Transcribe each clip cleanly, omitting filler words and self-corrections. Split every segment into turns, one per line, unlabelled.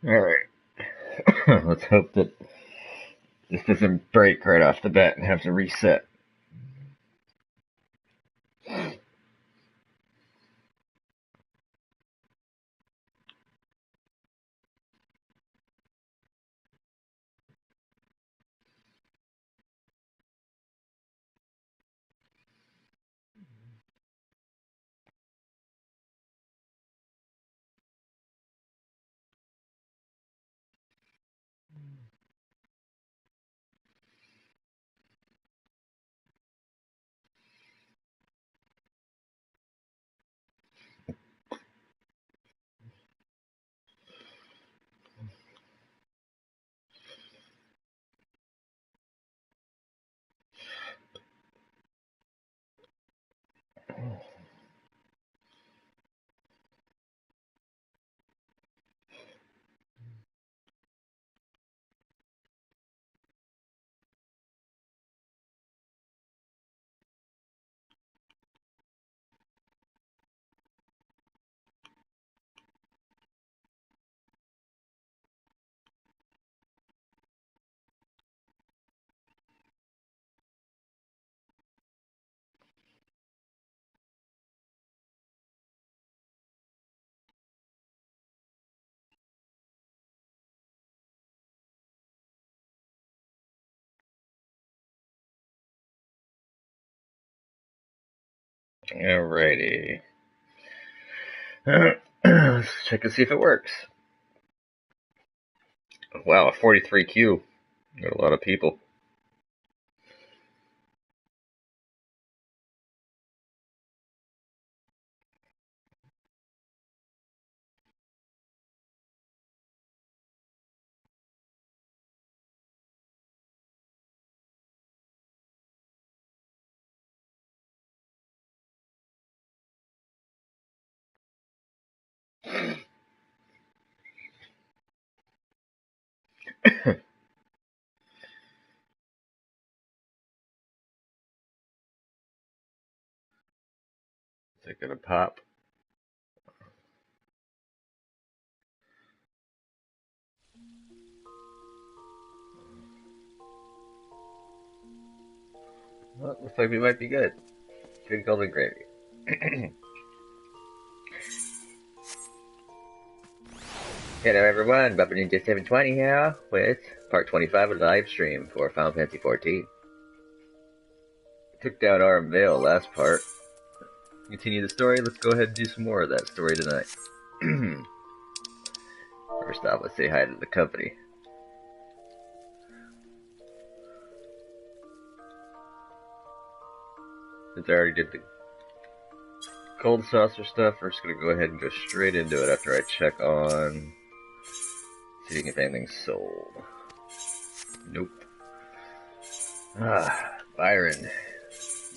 Alright. Let's hope that this doesn't break right off the bat and have to reset. Alrighty. Let's check and see if it works. Wow, a 43Q. Got a lot of people. Is it gonna pop? Well, looks like we might be good. Good golden gravy. Hello everyone, Bubba Ninja 720 here with part 25 of the live stream for Final Fantasy XIV. Took down Arm Vale last part. Continue the story, let's go ahead and do some more of that story tonight. First off, let's say hi to the company. Since I already did the cold saucer stuff, we're just gonna go ahead and go straight into it after I check on seeing if anything's sold. Nope. Byron,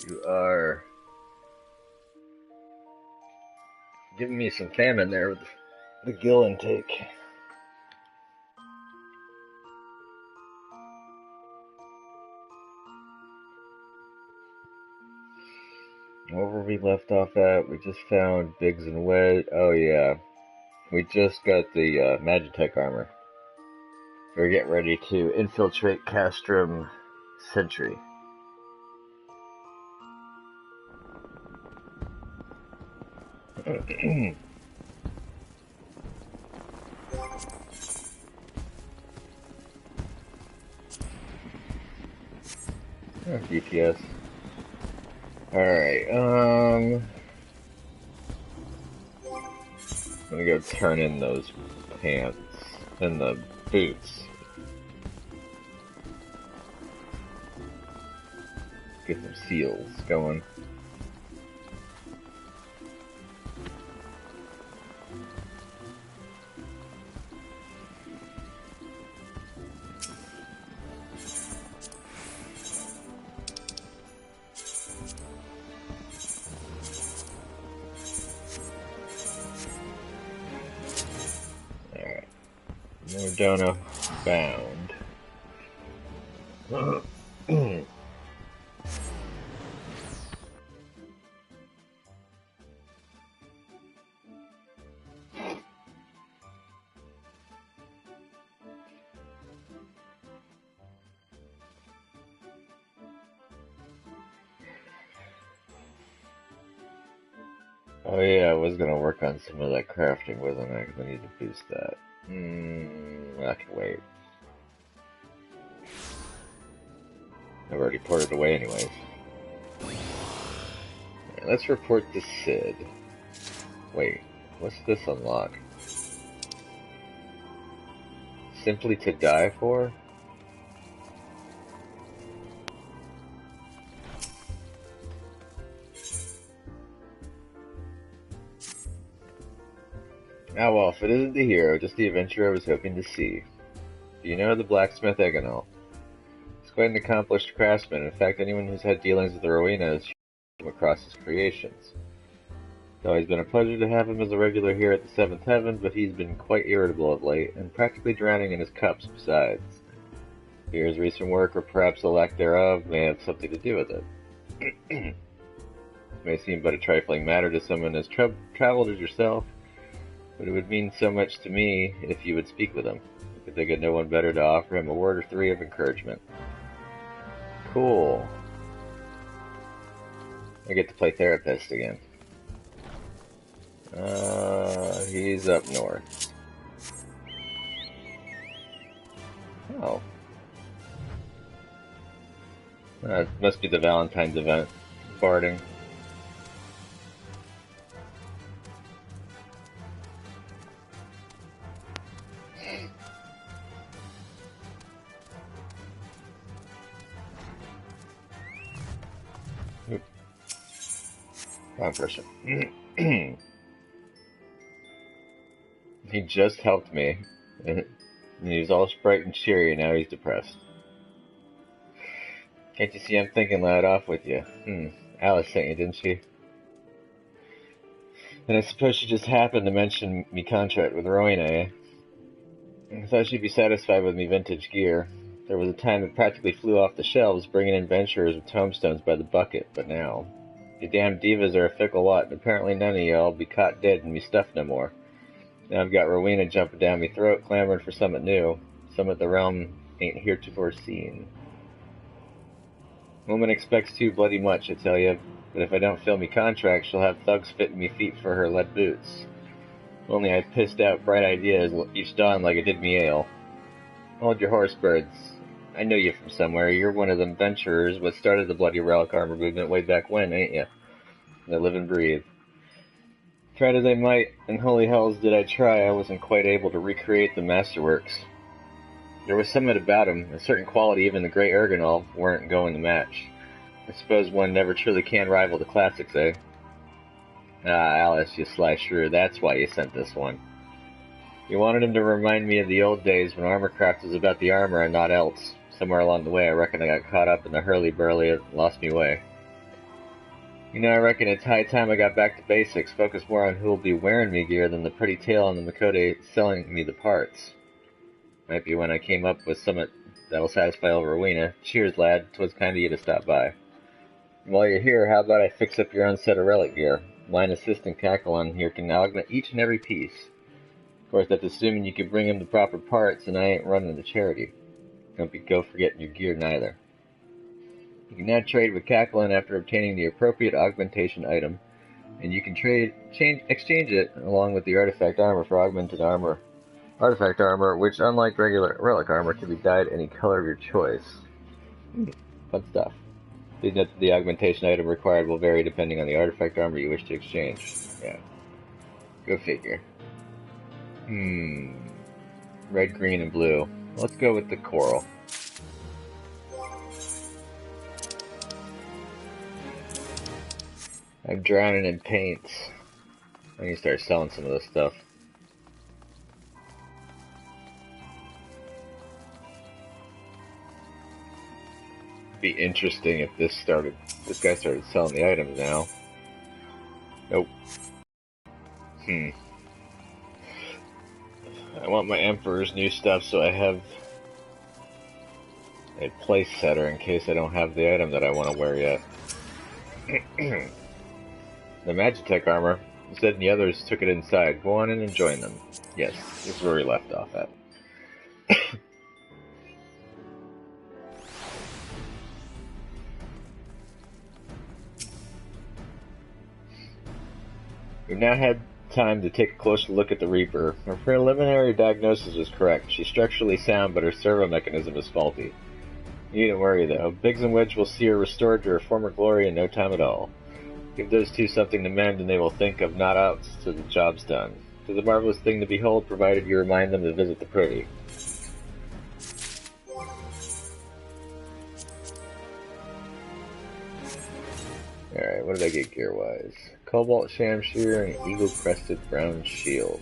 you are giving me some famine there with the gill intake. Where we left off at, we just found Biggs and Wedge. Oh yeah, we just got the Magitech armor. We're getting ready to infiltrate Castrum Sentry. DPS. Alright, let me go turn in those pants and the boots. Get some seals going. Mordona bound. Oh yeah, I was gonna work on some of that crafting, wasn't I? 'Cause I need to boost that. I can wait. I've already ported away anyways. Yeah, let's report to Sid. Wait, what's this unlock? Simply to die for? Ah well, if it isn't the hero, just the adventurer I was hoping to see. Do you know the blacksmith Eganol? He's quite an accomplished craftsman. In fact, anyone who's had dealings with the Rowena has come across his creations. It's always been a pleasure to have him as a regular here at the Seventh Heaven, but he's been quite irritable of late, and practically drowning in his cups besides. His recent work, or perhaps the lack thereof, may have something to do with it. It may seem but a trifling matter to someone as traveled as yourself, but it would mean so much to me if you would speak with him. I could think of no one better to offer him a word or three of encouragement. Cool. I get to play therapist again. He's up north. Oh. It must be the Valentine's event. Barding. Oop. Wrong person. He just helped me. And he was all sprite and cheery, and now he's depressed. Can't you see I'm thinking loud off with you? Alice sent you, didn't she? And I suppose she just happened to mention me contract with Rowena, eh? I thought she'd be satisfied with me vintage gear. There was a time it practically flew off the shelves, bringing in adventurers with tombstones by the bucket, but now... You damn divas are a fickle lot, and apparently none of y'all be caught dead and me stuffed no more. Now I've got Rowena jumping down me throat, clamoring for something new. Something the realm ain't heretofore seen. Woman expects too bloody much, I tell you, but if I don't fill me contract, she'll have thugs fitting me feet for her lead boots. Only I pissed out bright ideas each dawn like it did me ale. Hold your horse, birds. I know you from somewhere. You're one of them venturers what started the bloody relic armor movement way back when, ain't you? I live and breathe. Tried as I might, and holy hells did I try, I wasn't quite able to recreate the masterworks. There was something about him, a certain quality even the great Ergonol weren't going to match. I suppose one never truly can rival the classics, eh? Ah, Alice, you sly shrew, that's why you sent this one. You wanted him to remind me of the old days when armorcraft was about the armor and not else. Somewhere along the way, I reckon I got caught up in the hurly-burly and lost me way. You know, I reckon it's high time I got back to basics, focus more on who'll be wearing me gear than the pretty tale on the Makode selling me the parts. Might be when I came up with something that'll satisfy old Rowena. Cheers, lad. 'Twas kind of you to stop by. And while you're here, how about I fix up your own set of relic gear? Mine assistant Cacklon here can augment each and every piece. Of course, that's assuming you can bring him the proper parts, and I ain't running the charity. Don't go forgetting your gear neither. You can now trade with Cacklon after obtaining the appropriate augmentation item, and you can exchange it along with the artifact armor for augmented armor. Artifact armor, which unlike regular relic armor, can be dyed any color of your choice. Fun stuff. Please note that the augmentation item required will vary depending on the artifact armor you wish to exchange. Yeah. Go figure. Red, green, and blue. Let's go with the coral. I'm drowning in paints. I need to start selling some of this stuff. It'd be interesting if this guy started selling the items now. Nope. I want my Emperor's new stuff so I have a place setter in case I don't have the item that I want to wear yet. The Magitech armor. You said the others took it inside. Go on in and join them. Yes, this is where we left off at. We've now had time to take a closer look at the Reaper. Her preliminary diagnosis was correct. She's structurally sound, but her servo mechanism is faulty. You needn't worry, though. Biggs and Wedge will see her restored to her former glory in no time at all. Give those two something to mend, and they will think of not outs till the job's done. It's a marvelous thing to behold, provided you remind them to visit the pretty. Alright, what did I get gear-wise? Cobalt Shamshear and an Eagle-Crested Brown Shield.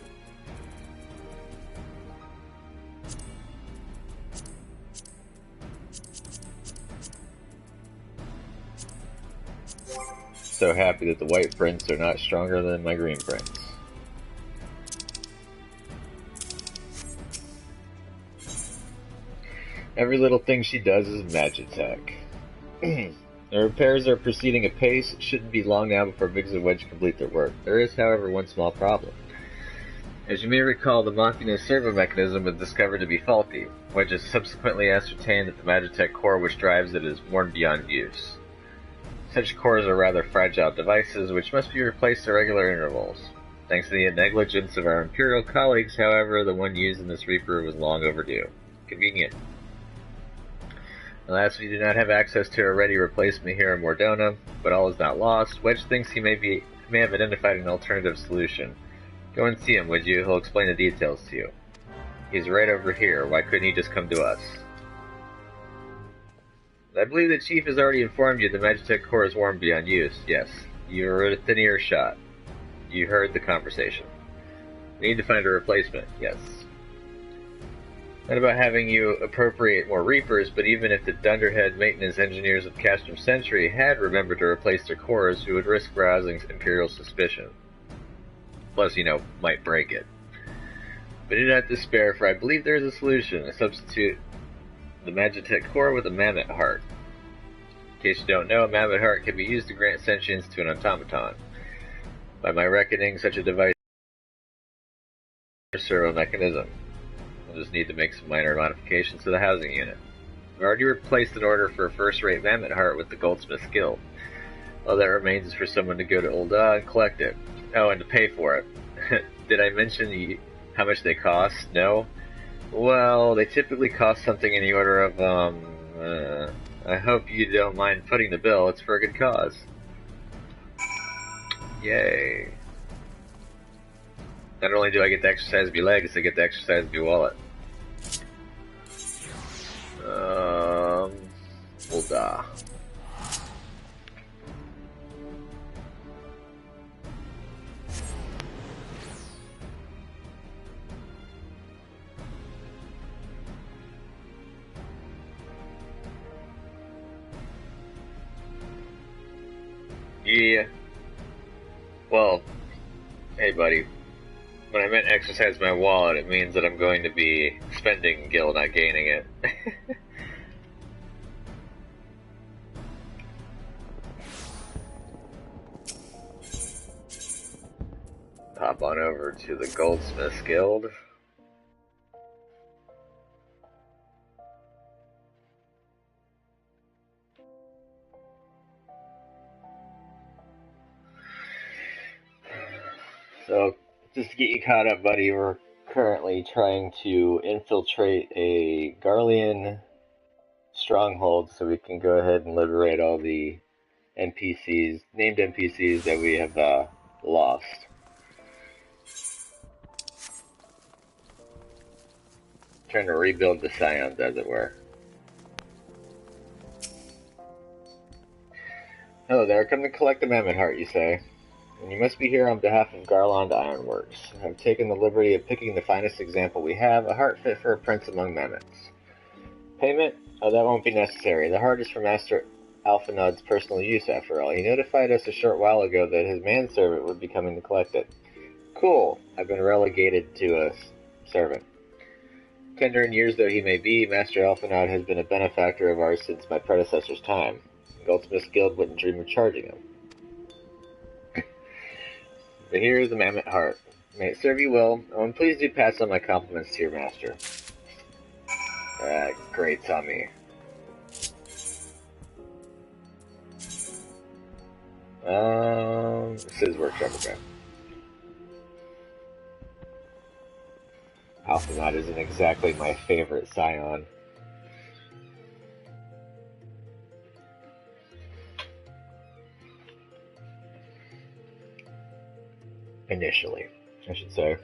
So happy that the white prints are not stronger than my green prints. Every little thing she does is Magitech. The repairs are proceeding apace. It shouldn't be long now before Biggs and Wedge complete their work. There is, however, one small problem. As you may recall, the Machina's servo mechanism was discovered to be faulty. Wedge has subsequently ascertained that the Magitech core which drives it is worn beyond use. Such cores are rather fragile devices which must be replaced at regular intervals. Thanks to the negligence of our Imperial colleagues, however, the one used in this Reaper was long overdue. Convenient. Alas, we do not have access to a ready replacement here in Mordona, but all is not lost. Wedge thinks he may have identified an alternative solution. Go and see him, would you? He'll explain the details to you. He's right over here. Why couldn't he just come to us? I believe the Chief has already informed you the Magitech core is worn beyond use. Yes, you were within earshot. You heard the conversation. We need to find a replacement. Yes. Not about having you appropriate more Reapers, but even if the dunderhead maintenance engineers of Castrum Century had remembered to replace their cores, we would risk rousing Imperial suspicion. Plus, might break it. But do not despair, for I believe there is a solution. A substitute the Magitech core with a mammoth heart. In case you don't know, a mammoth heart can be used to grant sentience to an automaton. By my reckoning, such a device is a servo mechanism. We'll just need to make some minor modifications to the housing unit. I've already replaced an order for a first-rate mammoth heart with the Goldsmith's Guild. All that remains is for someone to go to Ul'dah and collect it. Oh, and to pay for it. Did I mention how much they cost? No? Well, they typically cost something in the order of, I hope you don't mind footing the bill. It's for a good cause. Yay. Not only do I get to exercise my legs, I get to exercise my wallet. Ul'dah. Yeah. Well, hey buddy. When I meant exercise my wallet, it means that I'm going to be spending gil, not gaining it. Hop on over to the Goldsmith's Guild. So, just to get you caught up, buddy, we're currently trying to infiltrate a Garlean stronghold so we can go ahead and liberate all the NPCs, named NPCs that we have lost. Trying to rebuild the Scions, as it were. Hello there, come to collect the Mammoth Heart, you say? And you must be here on behalf of Garland Ironworks. I've taken the liberty of picking the finest example we have, a heart fit for a prince among mammoths. Payment? Oh, that won't be necessary. The heart is for Master Alphanod's personal use, after all. He notified us a short while ago that his manservant would be coming to collect it. Cool. I've been relegated to a servant. Tender in years though he may be, Master Alphanod has been a benefactor of ours since my predecessor's time. The Goldsmith's Guild wouldn't dream of charging him. But here is the Mammoth Heart. May it serve you well. Oh, and please do pass on my compliments to your master. Great on me. This is workshop, okay. Alphanot isn't exactly my favorite scion. Initially, I should say.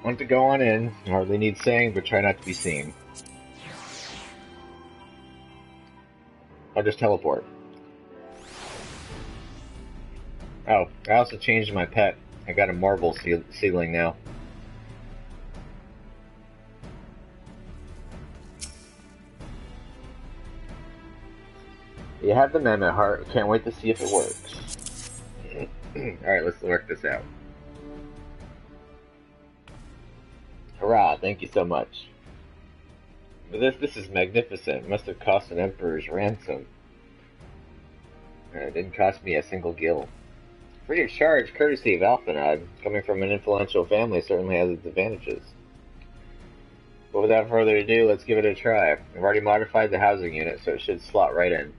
Want to go on in. Hardly need saying, but try not to be seen. I'll just teleport. Oh, I also changed my pet. I got a marble ceiling now. You have the mammoth heart. Can't wait to see if it works. Alright, let's work this out. Hurrah, thank you so much. But this is magnificent. Must have cost an emperor's ransom. It didn't cost me a single gil. Free of charge, courtesy of Alphanod. Coming from an influential family certainly has its advantages. But without further ado, let's give it a try. I've already modified the housing unit, so it should slot right in.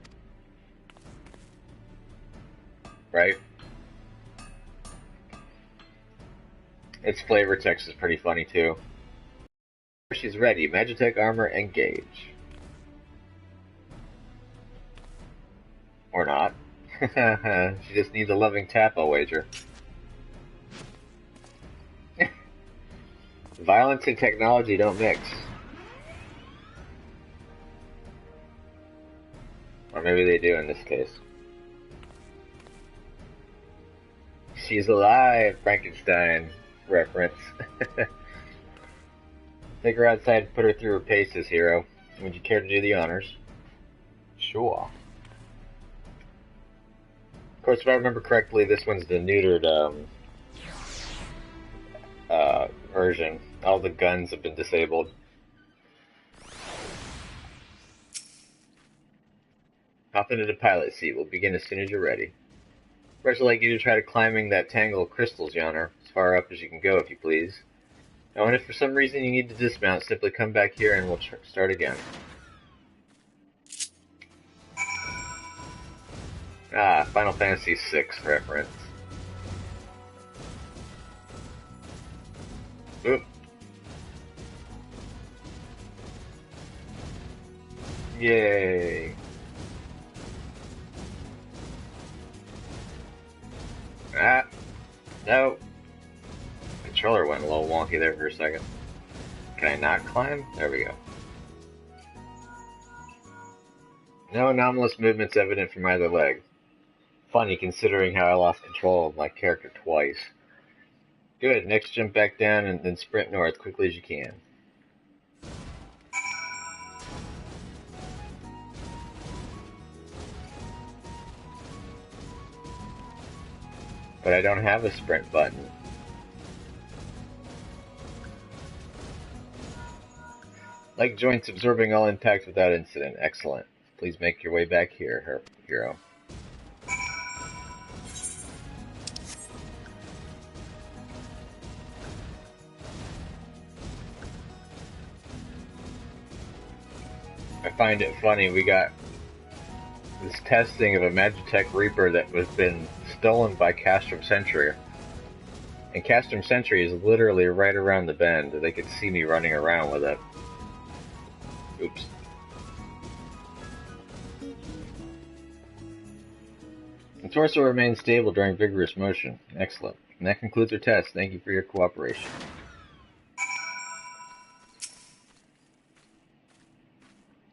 Right? Its flavor text is pretty funny too. She's ready. Magitech armor, engage. Or not. She just needs a loving tap, I'll wager. Violence and technology don't mix. Or maybe they do in this case. She's alive, Frankenstein reference. Take her outside and put her through her paces, hero. Would you care to do the honors? Sure. Of course, if I remember correctly, this one's the neutered version. All the guns have been disabled. Hop into the pilot seat. We'll begin as soon as you're ready. First, I'd like you to try climbing that tangle of crystals yonder, as far up as you can go, if you please. Now, and if for some reason you need to dismount, simply come back here and we'll start again. Ah, Final Fantasy VI reference. Oop. Yay. Ah. No. Controller went a little wonky there for a second. Can I not climb? There we go. No anomalous movements evident from either leg. Funny considering how I lost control of my character twice. Good, next jump back down and then sprint north quickly as you can. But I don't have a sprint button. Leg joints absorbing all impact without incident. Excellent. Please make your way back here, hero. I find it funny, we got this testing of a Magitech Reaper that was been stolen by Castrum Sentry. And Castrum Sentry is literally right around the bend. They could see me running around with it. Oops. The torso remains stable during vigorous motion. Excellent. And that concludes our test. Thank you for your cooperation.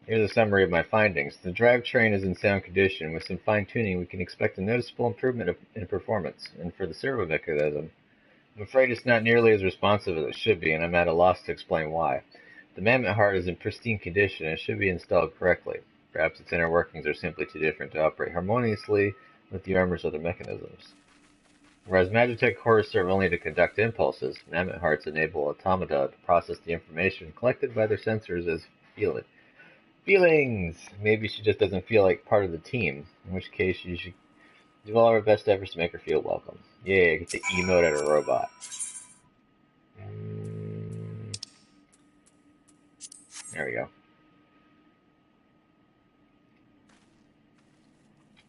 Here's a summary of my findings. The drivetrain is in sound condition. With some fine-tuning, we can expect a noticeable improvement in performance. And for the servo mechanism, I'm afraid it's not nearly as responsive as it should be, and I'm at a loss to explain why. The mammoth heart is in pristine condition and should be installed correctly. Perhaps its inner workings are simply too different to operate harmoniously with the armor's other mechanisms. Whereas Magitech cores serve only to conduct impulses, mammoth hearts enable automata to process the information collected by their sensors as feelings. Maybe she just doesn't feel like part of the team, in which case you should Do all our best efforts to make her feel welcome. Yeah, get the emote at a robot. There we go.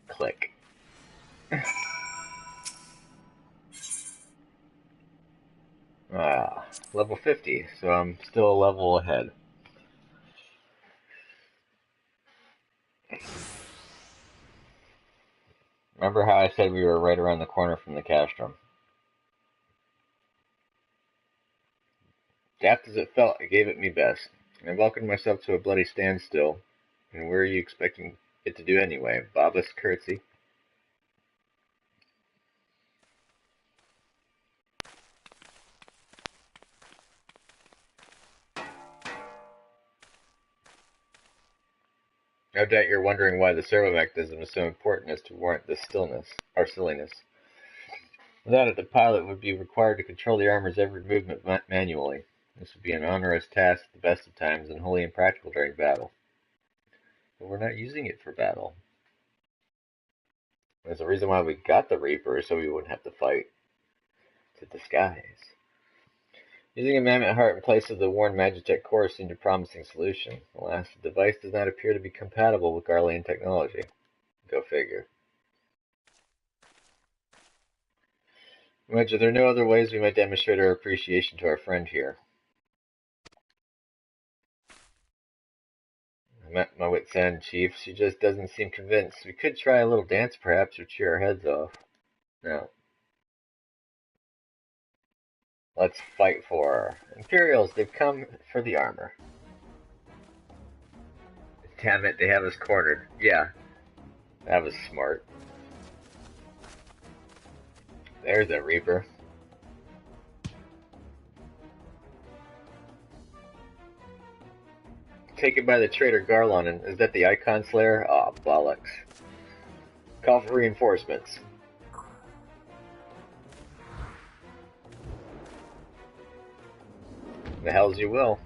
Click. Level 50, so I'm still a level ahead. Remember how I said we were right around the corner from the castrum? Daft as it felt, I gave it me best. I welcomed myself to a bloody standstill. And where are you expecting it to do anyway? Bobless curtsy. No doubt you're wondering why the servo mechanism is so important as to warrant this stillness, or silliness. Without it, the pilot would be required to control the armor's every movement manually. This would be an onerous task at the best of times and wholly impractical during battle. But we're not using it for battle. There's a reason why we got the Reaper, so we wouldn't have to fight. To disguise. Using a Mammoth Heart in place of the worn Magitech core seemed a promising solution. Alas, the device does not appear to be compatible with Garlean technology. Go figure. Wedge, are there no other ways we might demonstrate our appreciation to our friend here? I'm at my wit's end, Chief. She just doesn't seem convinced. We could try a little dance, perhaps, or cheer our heads off. No. Let's fight for her. Imperials, they've come for the armor. Damn it, they have us cornered. Yeah, that was smart. There's a Reaper. Taken by the traitor Garlon, and is that the Icon Slayer? Aw, oh, bollocks. Call for reinforcements. The hells you will.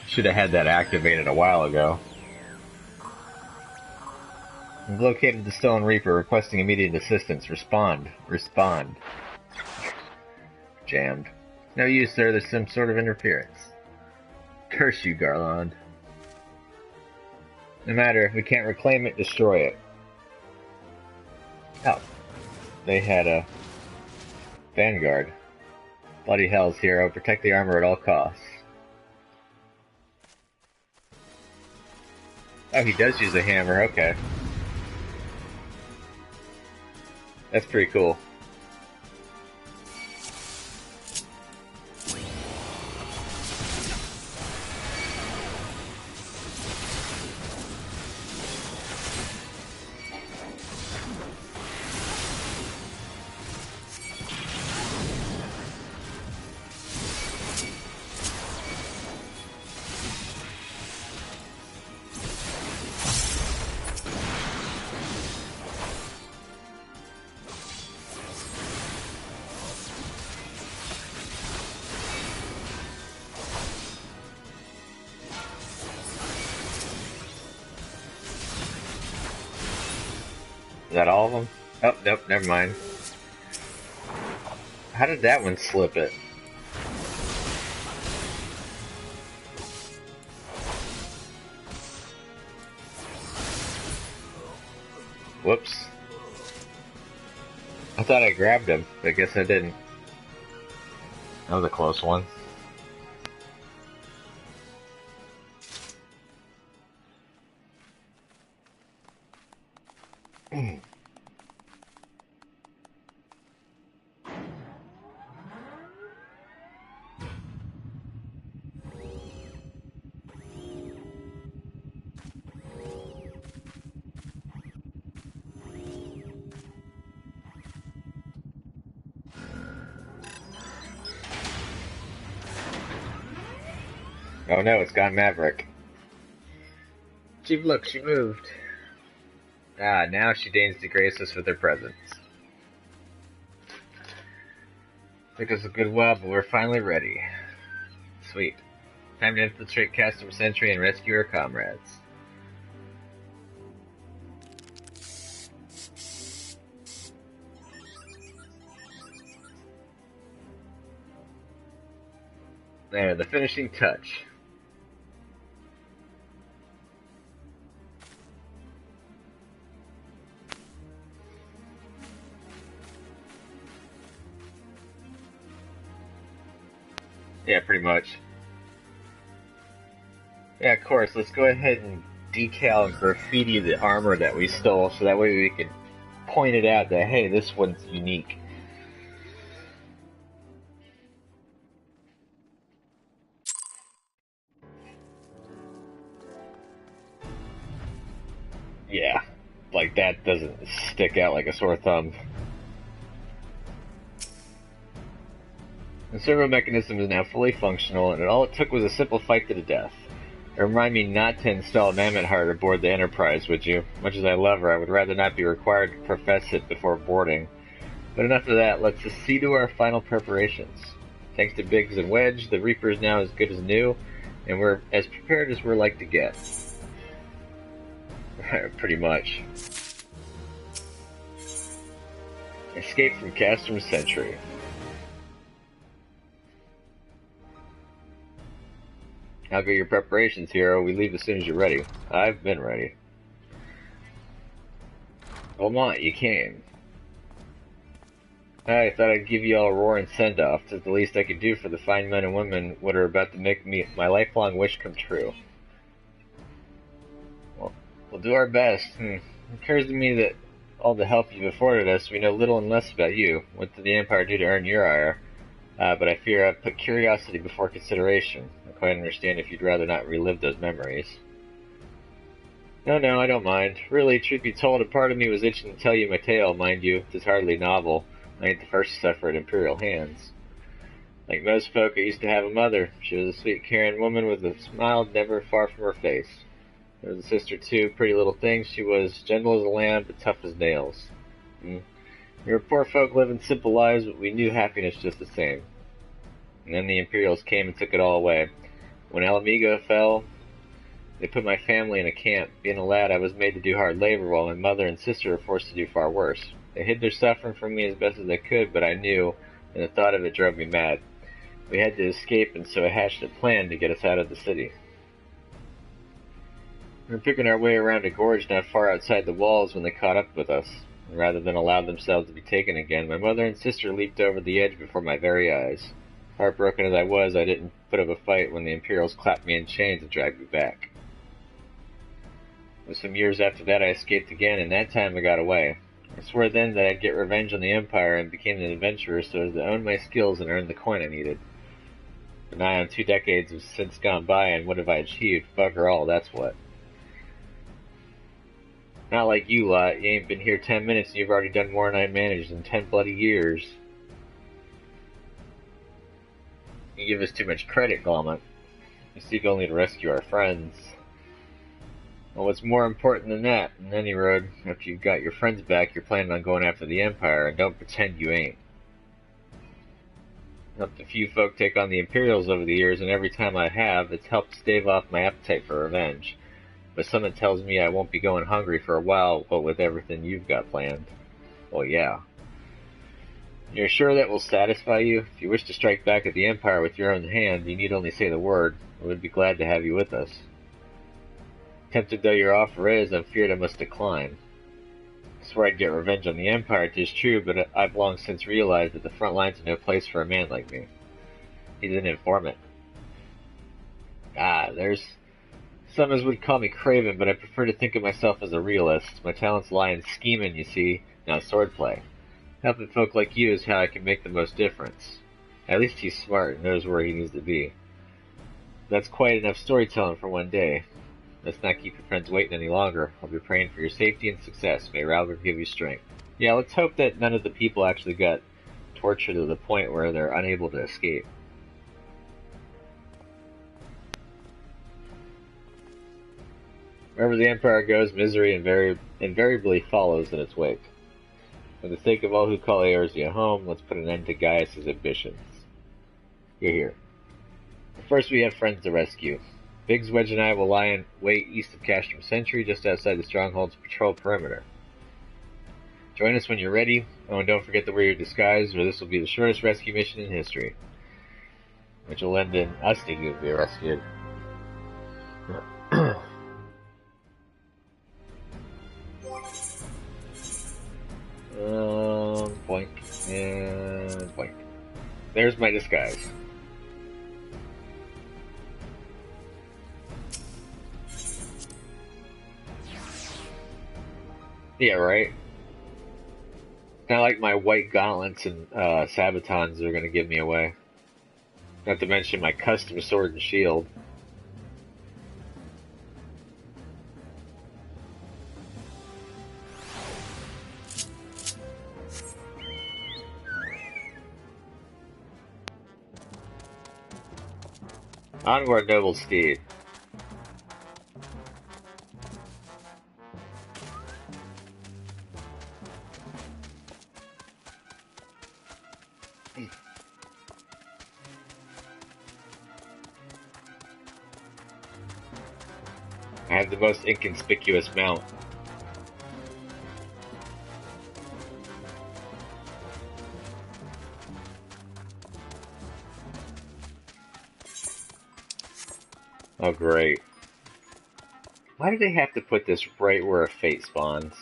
Should have had that activated a while ago. We've located the Stolen Reaper, requesting immediate assistance. Respond. Respond. Jammed. No use, sir. There's some sort of interference. Curse you, Garland. No matter. If we can't reclaim it, destroy it. Oh. They had a Vanguard. Bloody hell's hero. Protect the armor at all costs. Oh, he does use a hammer. Okay. That's pretty cool. Is that all of them? Oh, nope, never mind. How did that one slip it? Whoops. I thought I grabbed him, but I guess I didn't. That was a close one. Oh no, it's gone Maverick. Chief, look, she moved. Ah, now she deigns to grace us with her presence. Took us a good while, but we're finally ready. Sweet. Time to infiltrate Castrum Sentry and rescue our comrades. There, the finishing touch. Yeah, pretty much. Yeah, of course. Let's go ahead and decal and graffiti the armor that we stole, so that way we can point it out that, hey, this one's unique. Yeah, like that doesn't stick out like a sore thumb. The servo mechanism is now fully functional, and all it took was a simple fight to the death. Remind me not to install Mammoth Heart aboard the Enterprise, would you? Much as I love her, I would rather not be required to profess it before boarding. But enough of that, let's just see to our final preparations. Thanks to Biggs and Wedge, the Reaper is now as good as new, and we're as prepared as we're like to get. Pretty much. Escape from Castrum Century. How go your preparations, hero? We leave as soon as you're ready. I've been ready. Beaumont, you came. I thought I'd give you all a roaring send-off. It's the least I could do for the fine men and women what are about to make my lifelong wish come true. Well, we'll do our best. It occurs to me that all the help you've afforded us, we know little and less about you. What did the Empire do to earn your ire? But I fear I've put curiosity before consideration. I quite understand if you'd rather not relive those memories. No, I don't mind. Really, truth be told, a part of me was itching to tell you my tale, mind you. It's hardly novel. I ain't the first to suffer at Imperial hands. Like most folk, I used to have a mother. She was a sweet, caring woman with a smile never far from her face. There was a sister, too, pretty little thing. She was gentle as a lamb, but tough as nails. We were poor folk living simple lives, but we knew happiness just the same. And then the Imperials came and took it all away. When Alamigo fell, they put my family in a camp. Being a lad, I was made to do hard labor, while my mother and sister were forced to do far worse. They hid their suffering from me as best as they could, but I knew, and the thought of it drove me mad. We had to escape, and so I hatched a plan to get us out of the city. We were picking our way around a gorge not far outside the walls when they caught up with us. And rather than allow themselves to be taken again, my mother and sister leaped over the edge before my very eyes. Heartbroken as I was, I didn't put up a fight when the Imperials clapped me in chains and dragged me back. It was some years after that I escaped again, and that time I got away. I swore then that I'd get revenge on the Empire and became an adventurer so as to own my skills and earn the coin I needed. But nigh on 2 decades have since gone by, and what have I achieved? Bugger all, that's what. Not like you lot, you ain't been here 10 minutes and you've already done more than I managed in 10 bloody years. You give us too much credit, Glommant. We seek only to rescue our friends. Well, what's more important than that? In any road, after you've got your friends back, you're planning on going after the Empire, and don't pretend you ain't. Helped a few folk take on the Imperials over the years, and every time I have, it's helped stave off my appetite for revenge. But something tells me I won't be going hungry for a while, what with everything you've got planned. Well, yeah. You're sure that will satisfy you? If you wish to strike back at the Empire with your own hand, you need only say the word. I would be glad to have you with us. Tempted though your offer is, I'm feared I must decline. I swore I'd get revenge on the Empire, 'tis true, but I've long since realized that the front lines are no place for a man like me. He's an informant. There's some as would call me craven, but I prefer to think of myself as a realist. My talents lie in scheming, you see, not swordplay. Helping folk like you is how I can make the most difference. At least he's smart and knows where he needs to be. That's quite enough storytelling for one day. Let's not keep your friends waiting any longer. I'll be praying for your safety and success. May Ralgor give you strength. Yeah, let's hope that none of the people actually got tortured to the point where they're unable to escape. Wherever the Empire goes, misery invariably follows in its wake. For the sake of all who call Eorzea home, let's put an end to Gaius' ambitions. You're here. But first we have friends to rescue. Biggs, Wedge, and I will lie in wait east of Castrum Century, just outside the Stronghold's patrol perimeter. Join us when you're ready. Oh, and don't forget to wear your disguise, or this will be the shortest rescue mission in history. which will end in us needing to be rescued. Boink, and boink. There's my disguise. Yeah, right? Not like my white gauntlets and sabatons are gonna give me away. Not to mention my custom sword and shield. Onward, noble steed. I have the most inconspicuous mount. Oh, great. Why do they have to put this right where a fate spawns?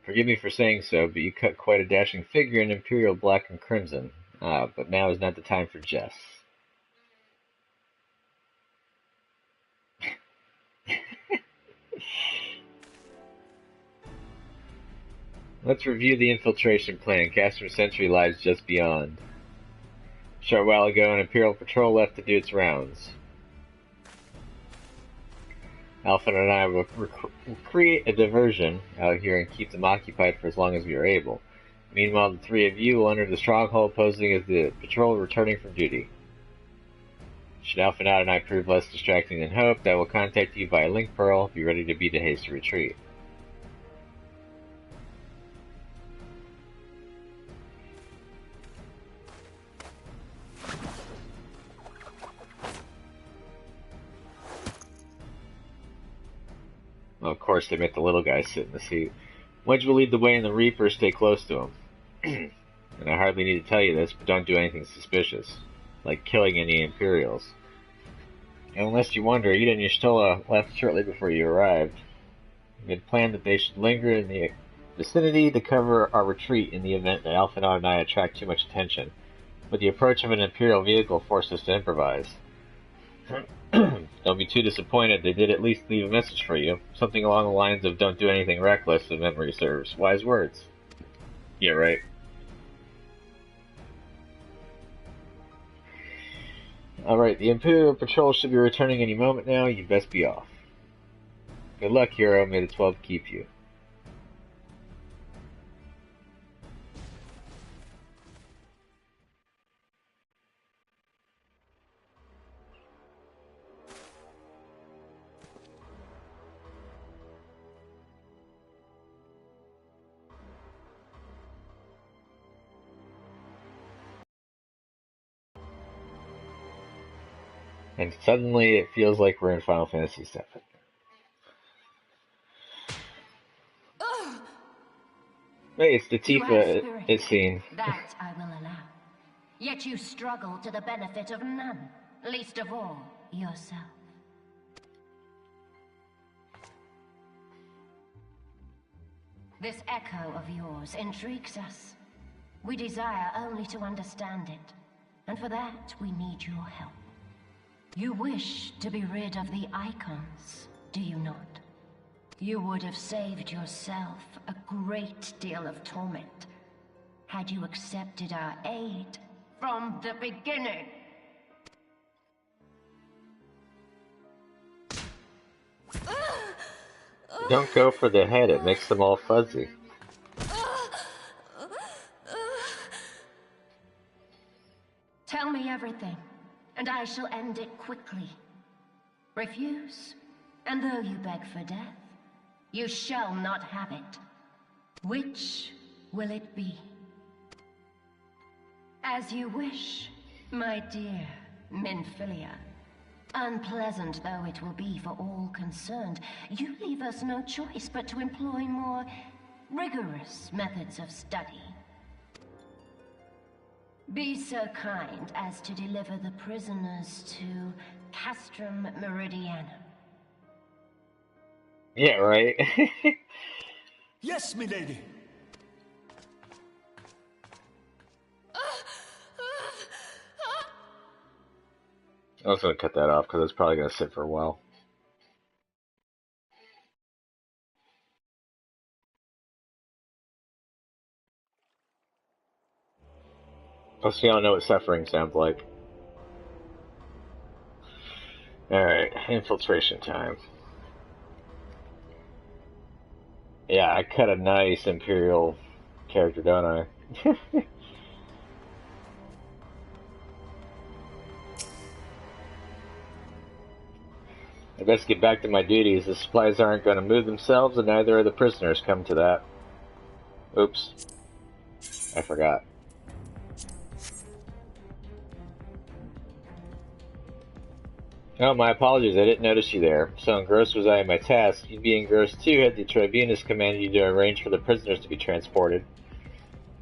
Forgive me for saying so, but you cut quite a dashing figure in Imperial black and crimson. But now is not the time for jests. Let's review the infiltration plan. Caster Sentry lies just beyond. A short while ago, an Imperial patrol left to do its rounds. Alpha and I will create a diversion out here and keep them occupied for as long as we are able. Meanwhile, the three of you will enter the stronghold posing as the patrol returning from duty. Should Alpha and I prove less distracting than hoped, I will contact you via Link Pearl. Be ready to beat a hasty retreat. Well, of course, they make the little guy sit in the seat. Wedge will lead the way and the Reapers stay close to him. And I hardly need to tell you this, but don't do anything suspicious, like killing any Imperials. And unless you wonder, Ida and Y'shtola left shortly before you arrived. We had planned that they should linger in the vicinity to cover our retreat in the event that Alpha and I attract too much attention, but the approach of an Imperial vehicle forced us to improvise. Don't be too disappointed, they did at least leave a message for you. Something along the lines of don't do anything reckless if memory serves. Wise words. Yeah, right. Alright, the Imperial Patrol should be returning any moment now. You best be off. Good luck, hero. May the 12 keep you. And suddenly it feels like we're in Final Fantasy VII. Hey, it's the Tifa it's seen.
That I will allow. Yet you struggle to the benefit of none, least of all yourself. This echo of yours intrigues us. We desire only to understand it, and for that we need your help. You wish to be rid of the icons, do you not? You would have saved yourself a great deal of torment had you accepted our aid from the beginning.
Don't go for the head, it makes them all fuzzy.
Tell me everything, and I shall end it quickly. Refuse, and though you beg for death, you shall not have it. Which will it be? As you wish, my dear Minfilia. Unpleasant though it will be for all concerned, you leave us no choice but to employ more rigorous methods of study. Be so kind as to deliver the prisoners to Castrum Meridianum.
Yeah, right.
Yes, milady.
I was gonna cut that off because it's probably gonna sit for a while. Plus, we all know what suffering sounds like. Alright, infiltration time. Yeah, I cut a nice Imperial character, don't I? I best get back to my duties. The supplies aren't going to move themselves, and neither are the prisoners. Come to that. Oops. I forgot. Oh, my apologies. I didn't notice you there. So engrossed was I in my task. You'd be engrossed too had the Tribunus commanded you to arrange for the prisoners to be transported.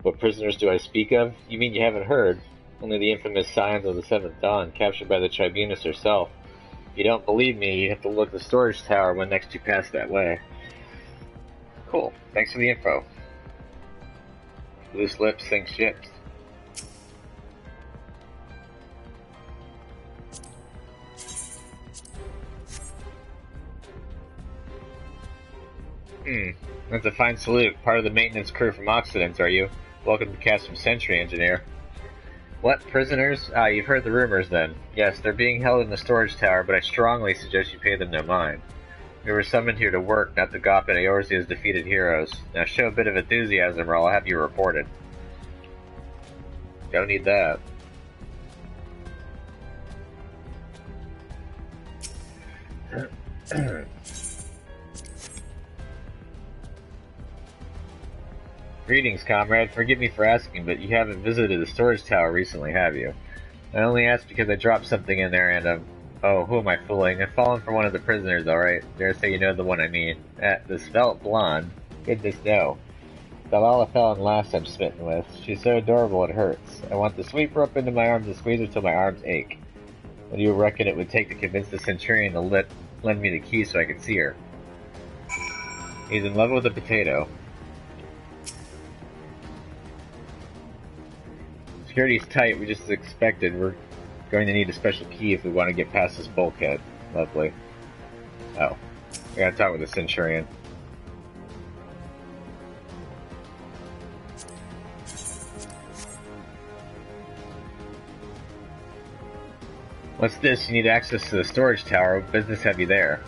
What prisoners do I speak of? You mean you haven't heard? Only the infamous Scions of the Seventh Dawn, captured by the Tribunus herself. If you don't believe me, you have to look at the storage tower when next you pass that way. Cool. Thanks for the info. Loose lips sink ships. That's a fine salute. Part of the maintenance crew from Occident, are you? Welcome to Castrum Sentry, Engineer. What, prisoners? Ah, you've heard the rumors then. Yes, they're being held in the storage tower, but I strongly suggest you pay them no mind. We were summoned here to work, not to gawp at Eorzea's defeated heroes. Now show a bit of enthusiasm or I'll have you reported. Don't need that. Greetings, comrade. Forgive me for asking, but you haven't visited the storage tower recently, have you? I only asked because I dropped something in there and, oh, who am I fooling? I've fallen for one of the prisoners, alright? Dare say you know the one I mean. The svelte blonde. Goodness no. Delilah fell in last I'm smitten with. She's so adorable it hurts. I want to sweep her up into my arms and squeeze her till my arms ache. What do you reckon it would take to convince the Centurion to lend me the key so I could see her? He's in love with a potato. Security's tight, we just expected. We're going to need a special key if we want to get past this bulkhead. Lovely. Oh. I gotta talk with the Centurion. What's this? You need access to the storage tower. What business have you there?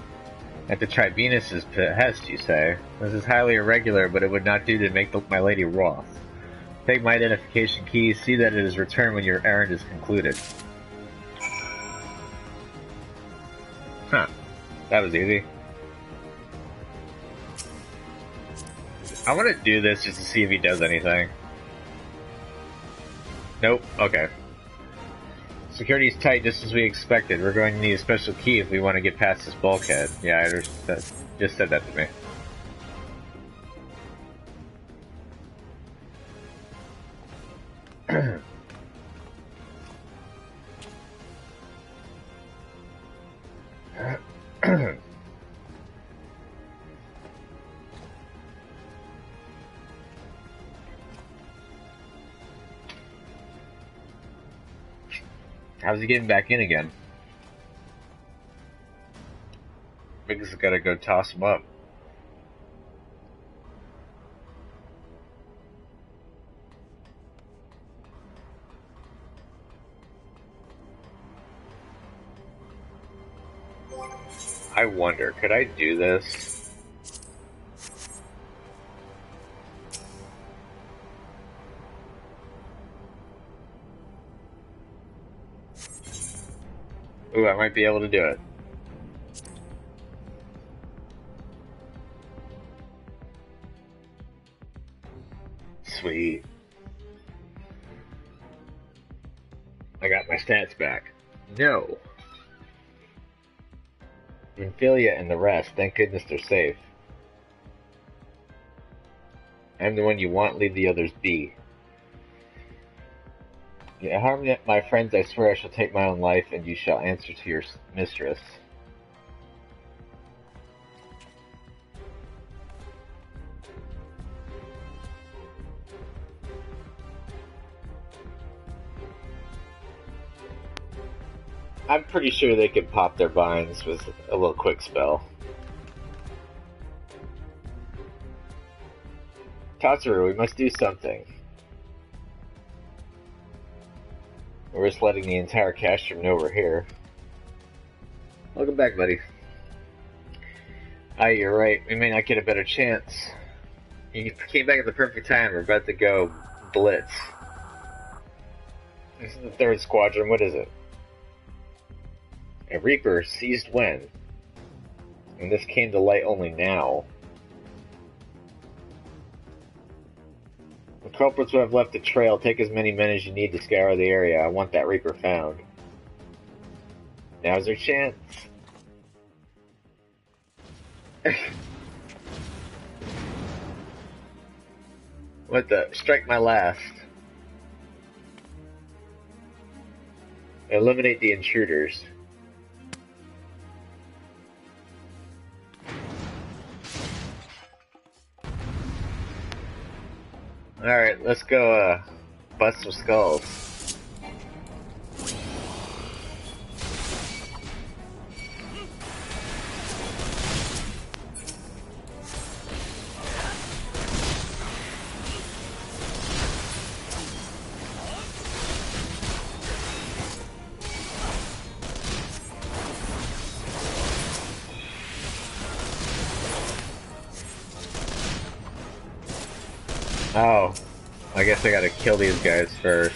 At the Tribunus's behest, you say? This is highly irregular, but it would not do to make my lady wroth. Take my identification key, see that it is returned when your errand is concluded. Huh. That was easy. I want to do this just to see if he does anything. Nope. Okay. Security's tight just as we expected. We're going to need a special key if we want to get past this bulkhead. Yeah, I just said that to me. How's he getting back in again? Biggs gotta go toss him up. I wonder, could I do this? Ooh, I might be able to do it. Sweet. I got my stats back. No. Vinfilia and the rest. Thank goodness they're safe. I'm the one you want, leave the others be. You harm my friends, I swear I shall take my own life, and you shall answer to your mistress. I'm pretty sure they could pop their binds with a little quick spell. Tatsuru, we must do something. We're just letting the entire cash room know we're here. Welcome back, buddy. Aye, you're right. We may not get a better chance. You came back at the perfect time. We're about to go blitz. This is the 3rd squadron. What is it? A Reaper seized when? And this came to light only now. The culprits would have left a trail. Take as many men as you need to scour the area. I want that Reaper found. Now's their chance. What the? Strike my last. Eliminate the intruders. Alright, let's go, bust some skulls. Oh, I guess I gotta kill these guys first.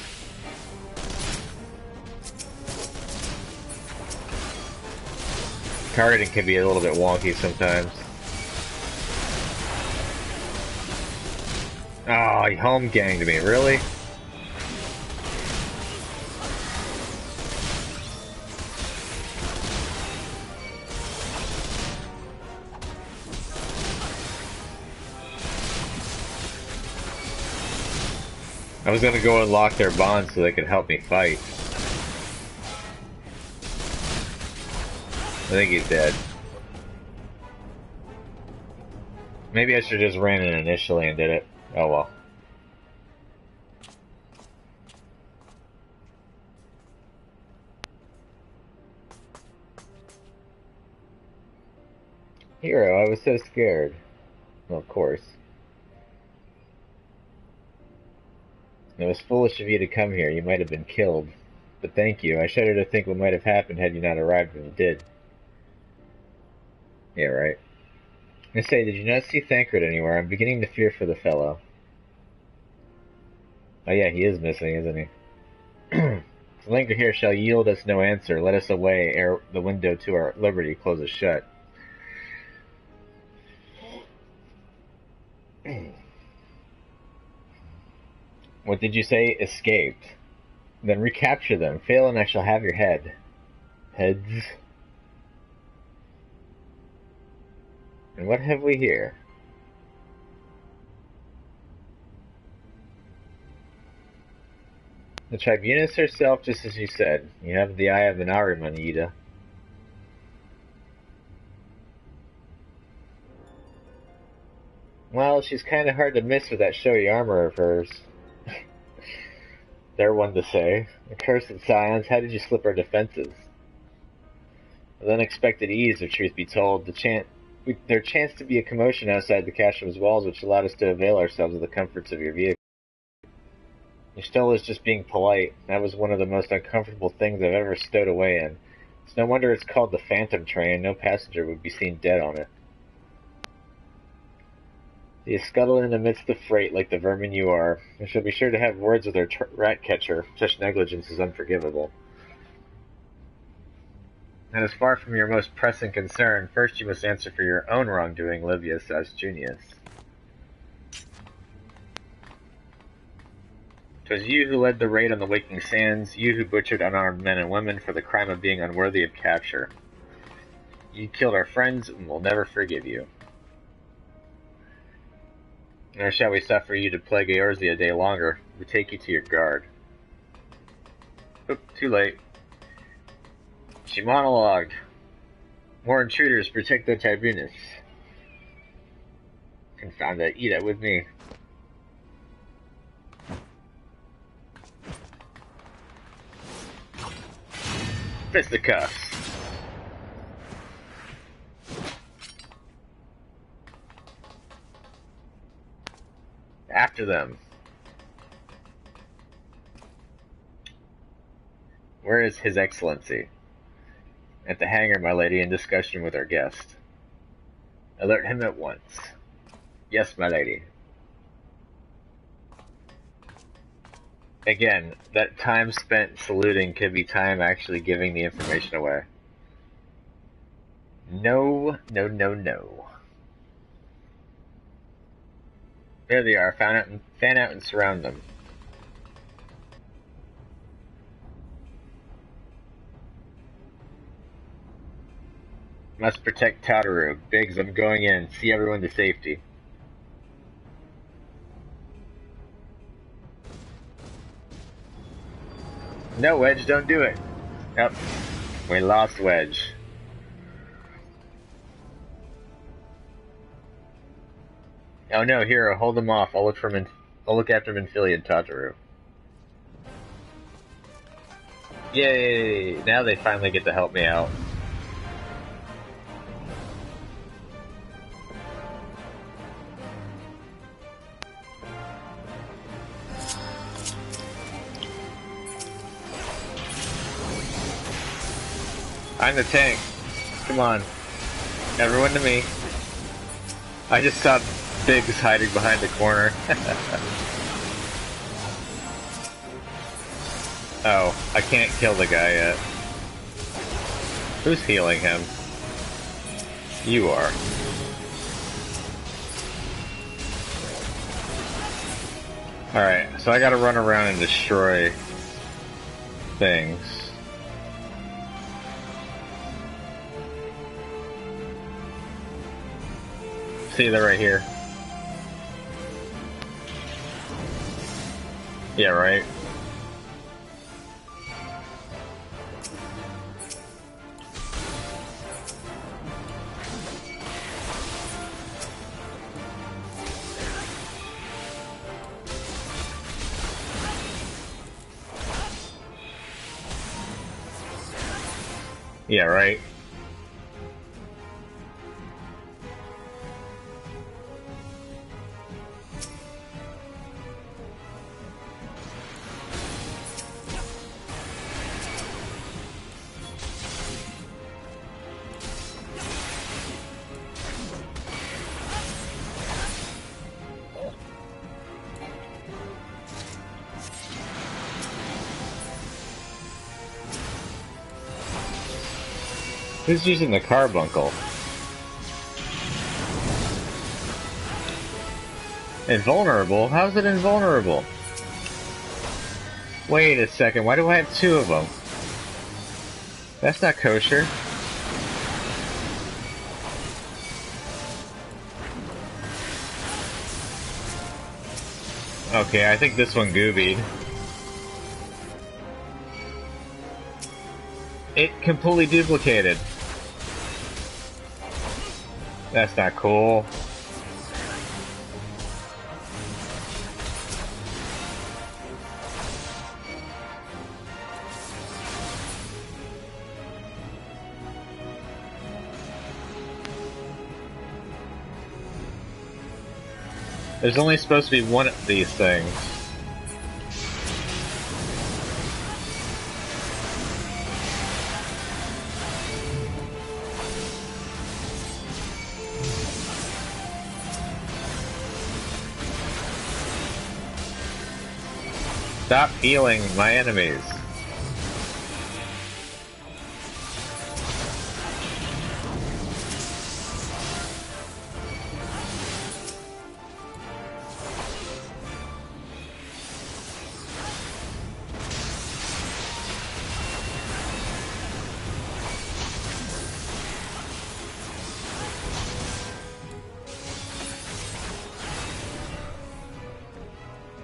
Targeting can be a little bit wonky sometimes. Oh, he home ganged me, really? I was gonna go unlock their bonds so they could help me fight. I think he's dead. Maybe I should have just ran in initially and did it. Oh well. Hero, I was so scared. Well, of course. It was foolish of you to come here. You might have been killed. But thank you. I shudder to think what might have happened had you not arrived when you did. Yeah, right. I say, did you not see Thancred anywhere? I'm beginning to fear for the fellow. Oh yeah, he is missing, isn't he? To linger here shall yield us no answer. Let us away ere the window to our liberty closes shut. What did you say? Escaped. Then recapture them. Fail and I shall have your head. Heads. And what have we here? The Tribunus herself, just as you said. You have the eye of an Ahriman, Yida. Well, she's kind of hard to miss with that showy armor of hers. They're one to say. Accursed scions, how did you slip our defenses? With unexpected ease, if truth be told, there chanced to be a commotion outside the cashroom's walls which allowed us to avail ourselves of the comforts of your vehicle. You stole us just being polite. That was one of the most uncomfortable things I've ever stowed away in. It's no wonder it's called the Phantom Train. No passenger would be seen dead on it. You scuttle in amidst the freight like the vermin you are. I shall be sure to have words with our rat catcher. Such negligence is unforgivable. And as far from your most pressing concern, first you must answer for your own wrongdoing, Livius as Junius. 'Twas you who led the raid on the Waking Sands, you who butchered unarmed men and women for the crime of being unworthy of capture. You killed our friends and we'll never forgive you. Nor shall we suffer you to plague Eorzea a day longer. We take you to your guard. Oop, too late. She monologued. More intruders, protect the tribunus. Confound that, eat it with me. Fisticuffs. After them. Where is His Excellency? At the hangar, my lady, in discussion with our guest. Alert him at once. Yes, my lady. Again, that time spent saluting could be time actually giving the information away. No, no, no, no. There they are. Fan out and surround them. Must protect Tataru. Biggs, I'm going in. See everyone to safety. No, Wedge, don't do it. Yep. We lost Wedge. Oh no, Hero, hold them off. I'll look after Minfilia and Tataru. Yay! Now they finally get to help me out. I'm the tank. Come on. Everyone to me. I just saw Biggs hiding behind the corner. Oh, I can't kill the guy yet. Who's healing him? You are. Alright, so I gotta run around and destroy things. See, they're right here. Yeah, right. Yeah, right. Who's using the carbuncle? Invulnerable? How's it invulnerable? Wait a second, why do I have two of them? That's not kosher. Okay, I think this one goobied. It completely duplicated. That's not cool. There's only supposed to be one of these things. Stop healing my enemies.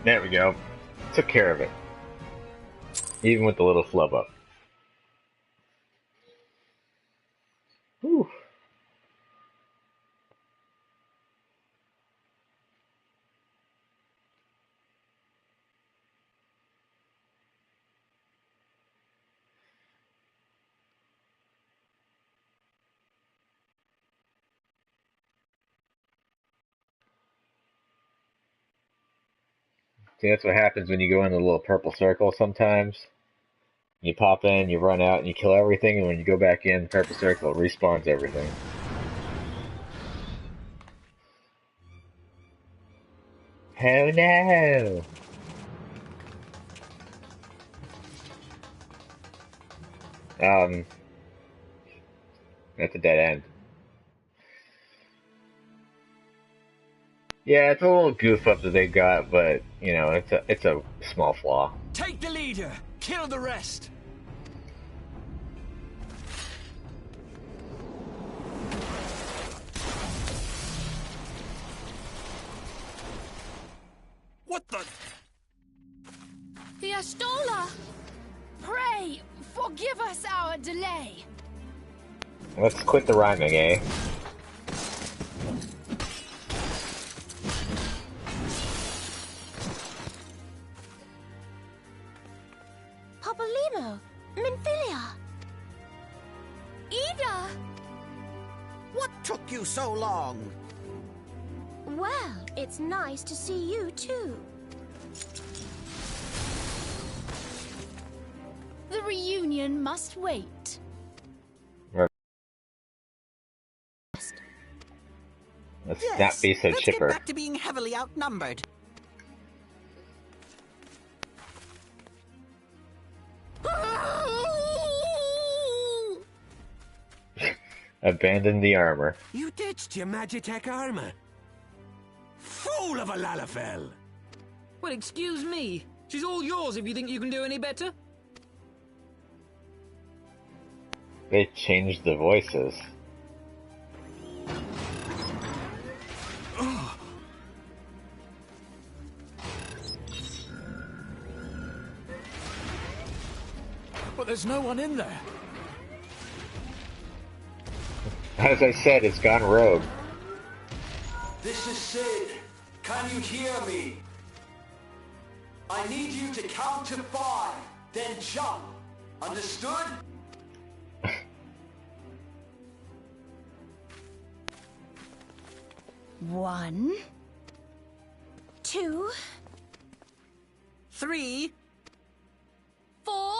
There we go. Took care of it. Even with the little flub up. Whew. See, that's what happens when you go in the little purple circle sometimes. You pop in, you run out, and you kill everything, and when you go back in, the purple circle respawns everything. Oh no! That's a dead end. Yeah, it's a little goof up that they got, but you know, it's a small flaw.
Take the leader, kill the rest. What the?
The Astola! Pray, forgive us our delay.
Let's quit the rhyming, eh?
Papolimo, Minfilia, Ida!
What took you so long?
Well, it's nice to see you too. The reunion must wait.
Let's
Yes,
not be so
let's
chipper.
get back to being heavily outnumbered.
Abandon the armor.
You ditched your Magitech armor. Fool of a Lalafell!
Well, excuse me. She's all yours if you think you can do any better.
They changed the voices.
But there's no one in there.
As I said, it's gone rogue.
This is Sid. Can you hear me? I need you to count to 5, then jump. Understood?
One, 2,
3.
4.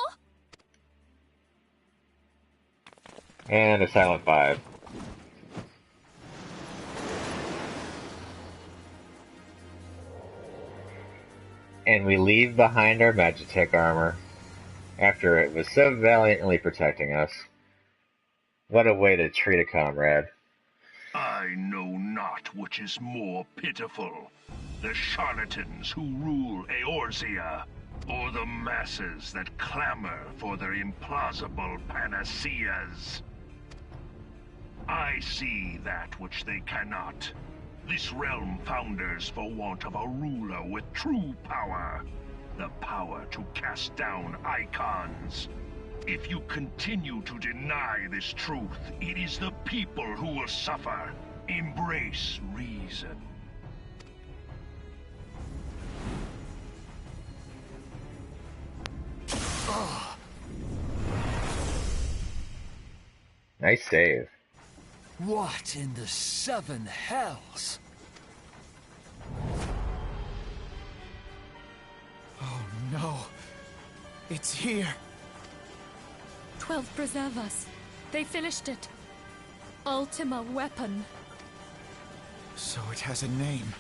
And a silent 5. And we leave behind our Magitech armor after it was so valiantly protecting us. What a way to treat a comrade.
I know not which is more pitiful, the charlatans who rule Eorzea, or the masses that clamor for their implausible panaceas. I see that which they cannot. This realm founders for want of a ruler with true power. The power to cast down icons. If you continue to deny this truth, it is the people who will suffer. Embrace reason.
Nice save.
What in the 7 hells? Oh no. It's here.
12 preserve us. They finished it. Ultima weapon.
So it has a name.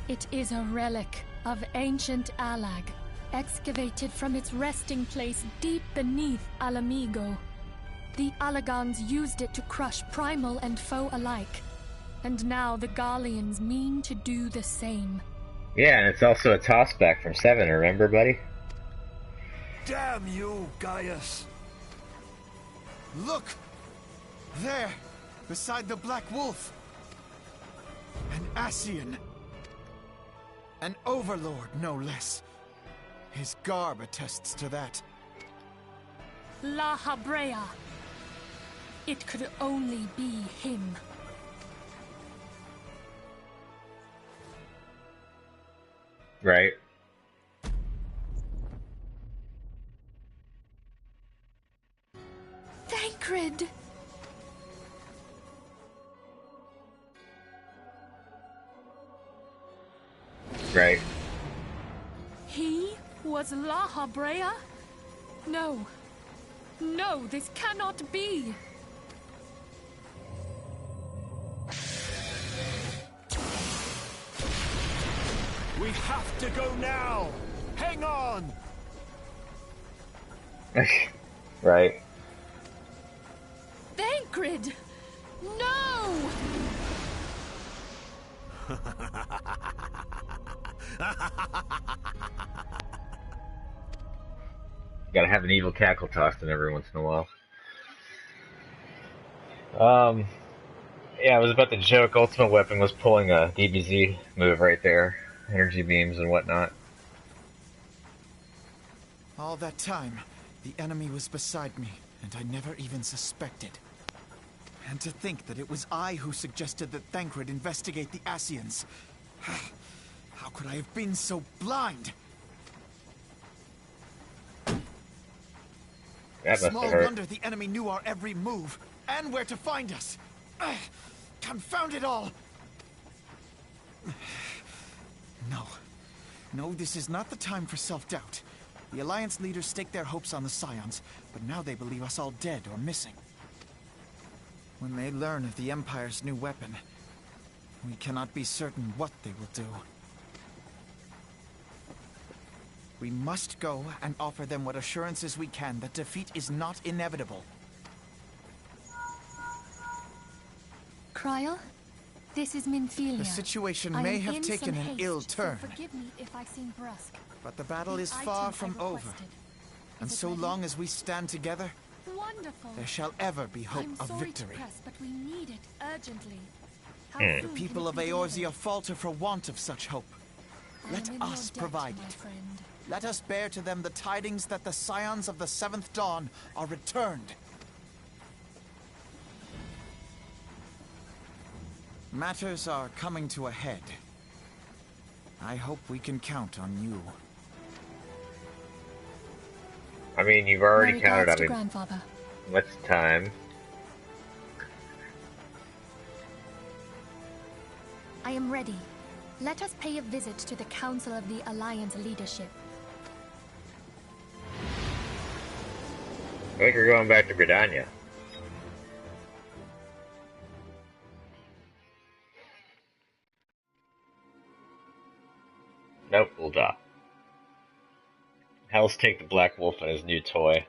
It is a relic of ancient Alag, excavated from its resting place deep beneath Alamigo. The Alagans used it to crush primal and foe alike. And now the Garleans mean to do the same.
Yeah, and it's also a tossback from 7, remember, buddy?
Damn you, Gaius! Look! There! Beside the Black Wolf! An Ascian! An overlord, no less. His garb attests to that.
La Habrea. It could only be him.
Right.
Thancred!
Right.
He was La Habrea? No. No, this cannot be.
We have to go now! Hang on!
Right.
Thancred! No!
Gotta have an evil cackle tossed in every once in a while. Yeah, I was about to joke. Ultimate Weapon was pulling a DBZ move right there. Energy beams and whatnot.
All that time, the enemy was beside me, and I never even suspected. And to think that it was I who suggested that Thancred investigate the Ascians. How could I have been so blind?
That must
Small
have hurt.
wonder the enemy knew our every move, and where to find us. Confound it all! No, this is not the time for self-doubt. The Alliance leaders staked their hopes on the Scions, but now they believe us all dead or missing. When they learn of the Empire's new weapon, we cannot be certain what they will do. We must go and offer them what assurances we can that defeat is not inevitable.
Kryl, this is Minfilia.
The situation
I
may
am
have
in
taken
some
an
haste,
ill turn,
so forgive me if I seem brusque.
but the battle
The
is far
item
from
I
over.
requested.
And
Is it
so
ready?
long as we stand together,
Wonderful.
there shall ever be hope
I'm
of
sorry
victory.
to press, but we need it urgently. How
Hmm.
soon
The
can
people
it
of
be
Eorzea
delivered?
falter for want of such hope.
I
Let
am in your
us
debt,
provide
my
it.
friend.
Let us bear to them the tidings that the Scions of the Seventh Dawn are returned. Matters are coming to a head. I hope we can count on you.
I mean, you've already
My
counted
regards
on
to
me.
grandfather.
What's the time?
I am ready. Let us pay a visit to the Council of the Alliance leadership.
I think we're going back to Gridania. Nope, we'll die. Hell's take the Black Wolf and his new toy.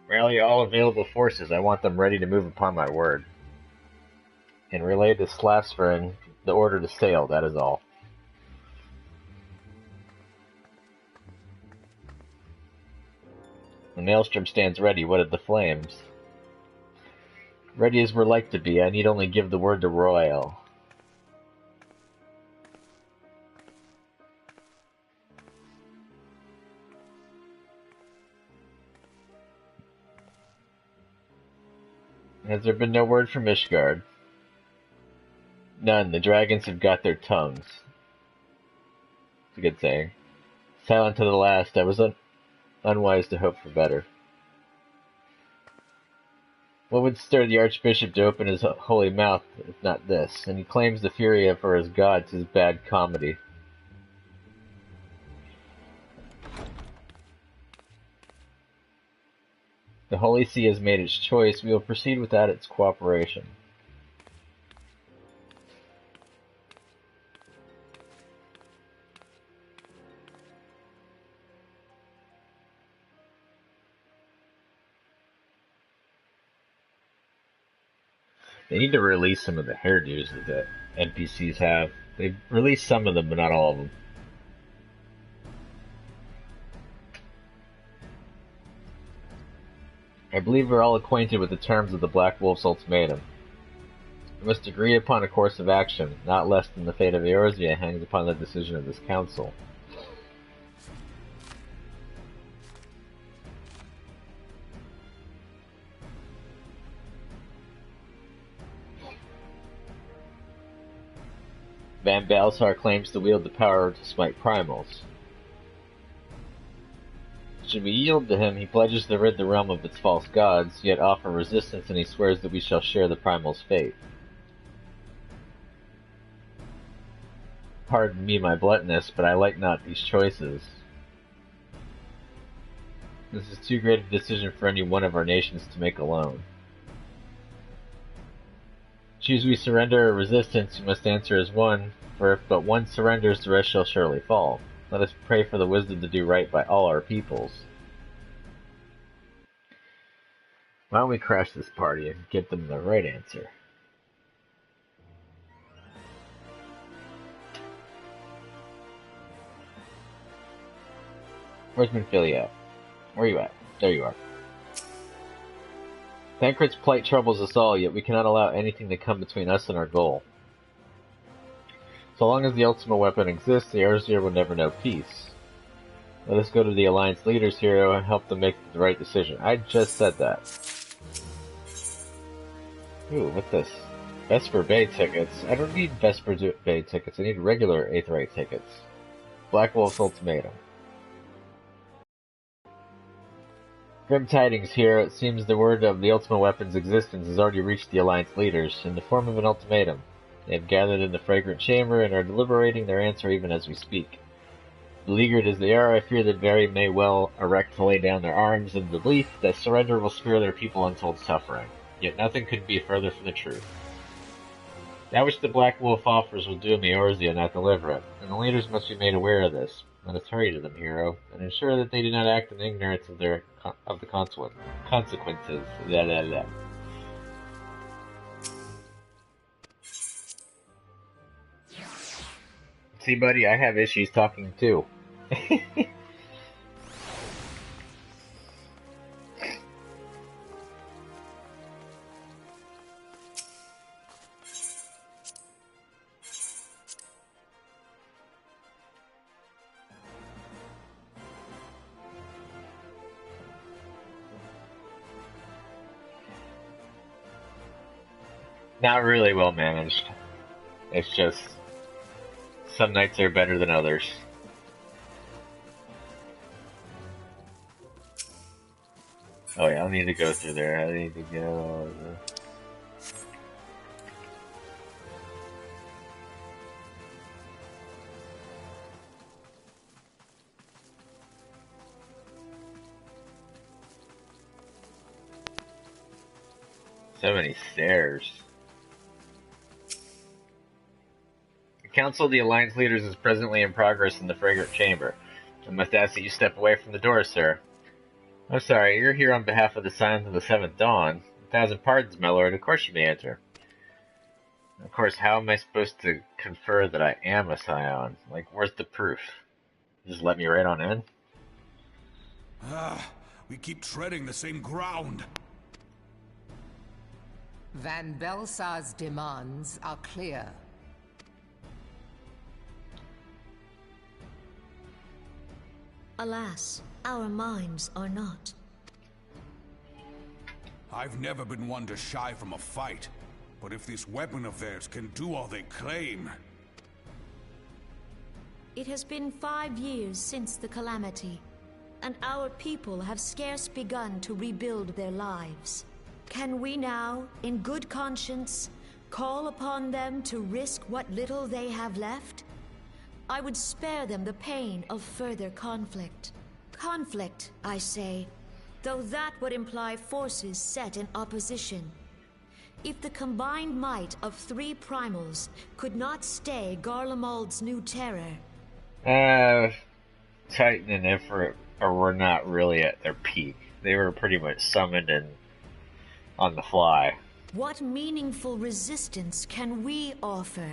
Rally all available forces. I want them ready to move upon my word. And relay to Slasverin the order to sail, that is all. The Maelstrom stands ready. What of the flames? Ready as we're like to be. I need only give the word to Royal. Has there been no word from Ishgard? None. The dragons have got their tongues. It's a good saying. Silent to the last. I was unwise to hope for better. What would stir the Archbishop to open his holy mouth if not this? And he claims the Furia for his gods, his bad comedy. The Holy See has made its choice. We will proceed without its cooperation. They need to release some of the hairdos that the NPCs have. They've released some of them, but not all of them. I believe we're all acquainted with the terms of the Black Wolf's ultimatum. We must agree upon a course of action, not less than the fate of Eorzea hangs upon the decision of this council. Van Balsar claims to wield the power to smite primals. Should we yield to him, he pledges to rid the realm of its false gods, yet offer resistance, and he swears that we shall share the primal's fate. Pardon me my bluntness, but I like not these choices. This is too great a decision for any one of our nations to make alone. Choose we surrender or resistance, we must answer as one, for if but one surrenders, the rest shall surely fall. Let us pray for the wisdom to do right by all our peoples. Why don't we crash this party and give them the right answer? Where's Minfilia at? Where are you at? There you are. Thancred's plight troubles us all, yet we cannot allow anything to come between us and our goal. So long as the ultimate weapon exists, the Eorzea will never know peace. Let us go to the Alliance leaders, hero, and help them make the right decision. I just said that. Ooh, what's this? Vesper Bay tickets. I don't need Vesper Bay tickets, I need regular Aetheryte tickets. Black Wolf's ultimatum. Grim tidings here. It seems the word of the ultimate weapon's existence has already reached the Alliance leaders, in the form of an ultimatum. They have gathered in the fragrant chamber and are deliberating their answer even as we speak. Beleaguered as they are, I fear that very may well erect to lay down their arms in the belief that surrender will spare their people untold suffering. Yet nothing could be further from the truth. That which the Black Wolf offers will doom Eorzea, not deliver it, and the leaders must be made aware of this. Let us hurry to them, hero, and ensure that they do not act in ignorance of the consequences. Blah, blah, blah. See, buddy, I have issues talking too. Not really well managed. It's just some nights are better than others. Oh yeah, I need to go through there. I need to go. So many stairs. The Council of the Alliance Leaders is presently in progress in the Fragrant Chamber. I must ask that you step away from the door, sir. I'm sorry, you're here on behalf of the Scions of the Seventh Dawn. 1,000 pardons, my lord, of course you may enter. Of course, how am I supposed to confer that I am a Scion? Like, where's the proof? Just let me right on in?
We keep treading the same ground.
Van Belsar's demands are clear.
Alas, our minds are not.
I've never been one to shy from a fight, but if this weapon of theirs can do all they claim...
It has been 5 years since the calamity, and our people have scarce begun to rebuild their lives. Can we now, in good conscience, call upon them to risk what little they have left? I would spare them the pain of further conflict. Conflict, I say, though that would imply forces set in opposition. If the combined might of 3 primals could not stay Garlemald's new terror...
Titan and Ifrit were not really at their peak. They were pretty much summoned and on the fly.
What meaningful resistance can we offer?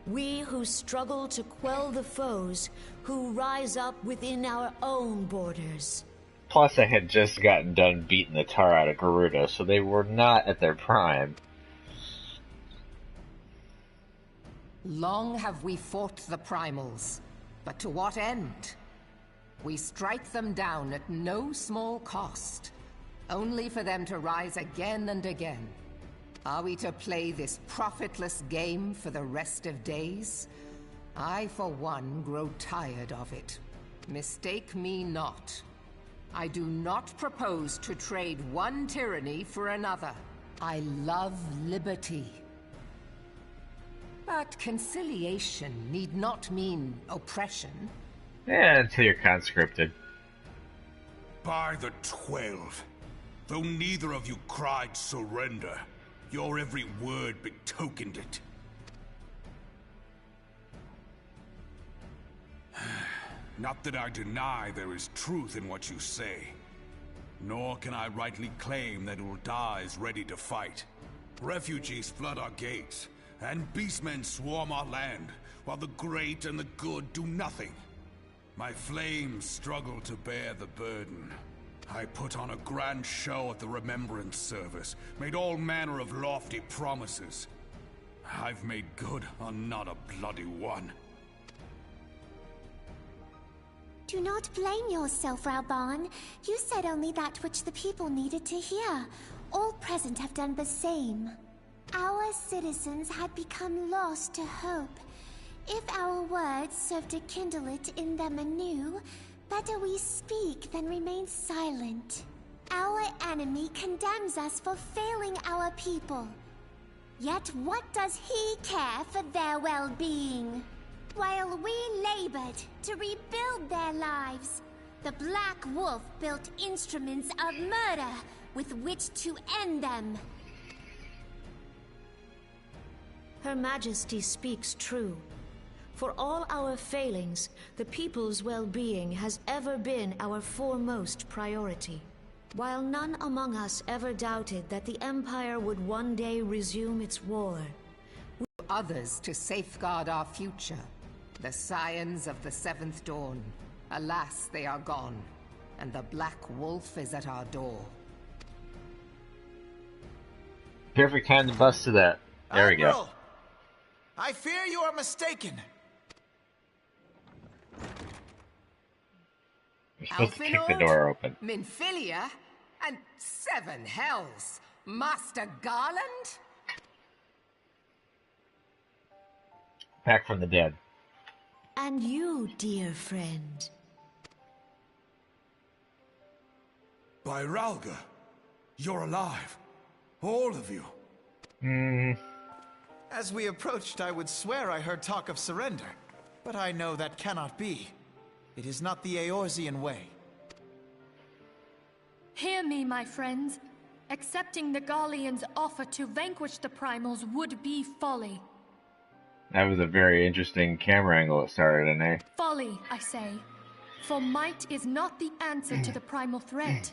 We who struggle to quell the foes who rise up within our own borders.
Plus, I had just gotten done beating the tar out of Gerudo, so they were not at their prime.
Long have we fought the primals, but to what end? We strike them down at no small cost, only for them to rise again and again. Are we to play this profitless game for the rest of days? I, for one, grow tired of it. Mistake me not. I do not propose to trade one tyranny for another. I love liberty. But conciliation need not mean oppression.
Yeah, until you're conscripted.
By the 12, though neither of you cried surrender, your every word betokened it. Not that I deny there is truth in what you say, nor can I rightly claim that Ul'dah is ready to fight. Refugees flood our gates, and beastmen swarm our land, while the great and the good do nothing. My flames struggle to bear the burden. I put on a grand show at the Remembrance Service, made all manner of lofty promises. I've made good on not a bloody one.
Do not blame yourself, Raoban. You said only that which the people needed to hear. All present have done the same. Our citizens had become lost to hope. If our words serve to kindle it in them anew, better we speak than remain silent. Our enemy condemns us for failing our people. Yet what does he care for their well-being? While we labored to rebuild their lives, the Black Wolf built instruments of murder with which to end them.
Her Majesty speaks true. For all our failings, the people's well-being has ever been our foremost priority. While none among us ever doubted that the Empire would one day resume its war,
others to safeguard our future. The scions of the Seventh Dawn. Alas, they are gone, and the Black Wolf is at our door.
Perfect time to bust to that. There we go.
Admiral, I fear you are mistaken.
You're supposed to kick the door open.
Minfilia? And 7 hells! Master Garland?
Back from the dead.
And you, dear friend.
By Ralga, you're alive. All of you.
As we approached, I would swear I heard talk of surrender. But I know that cannot be. It is not the Eorzean way.
Hear me, my friends. Accepting the Garlean's offer to vanquish the Primals would be folly.
That was a very interesting camera angle it started in, eh?
Folly, I say. For might is not the answer to the primal threat.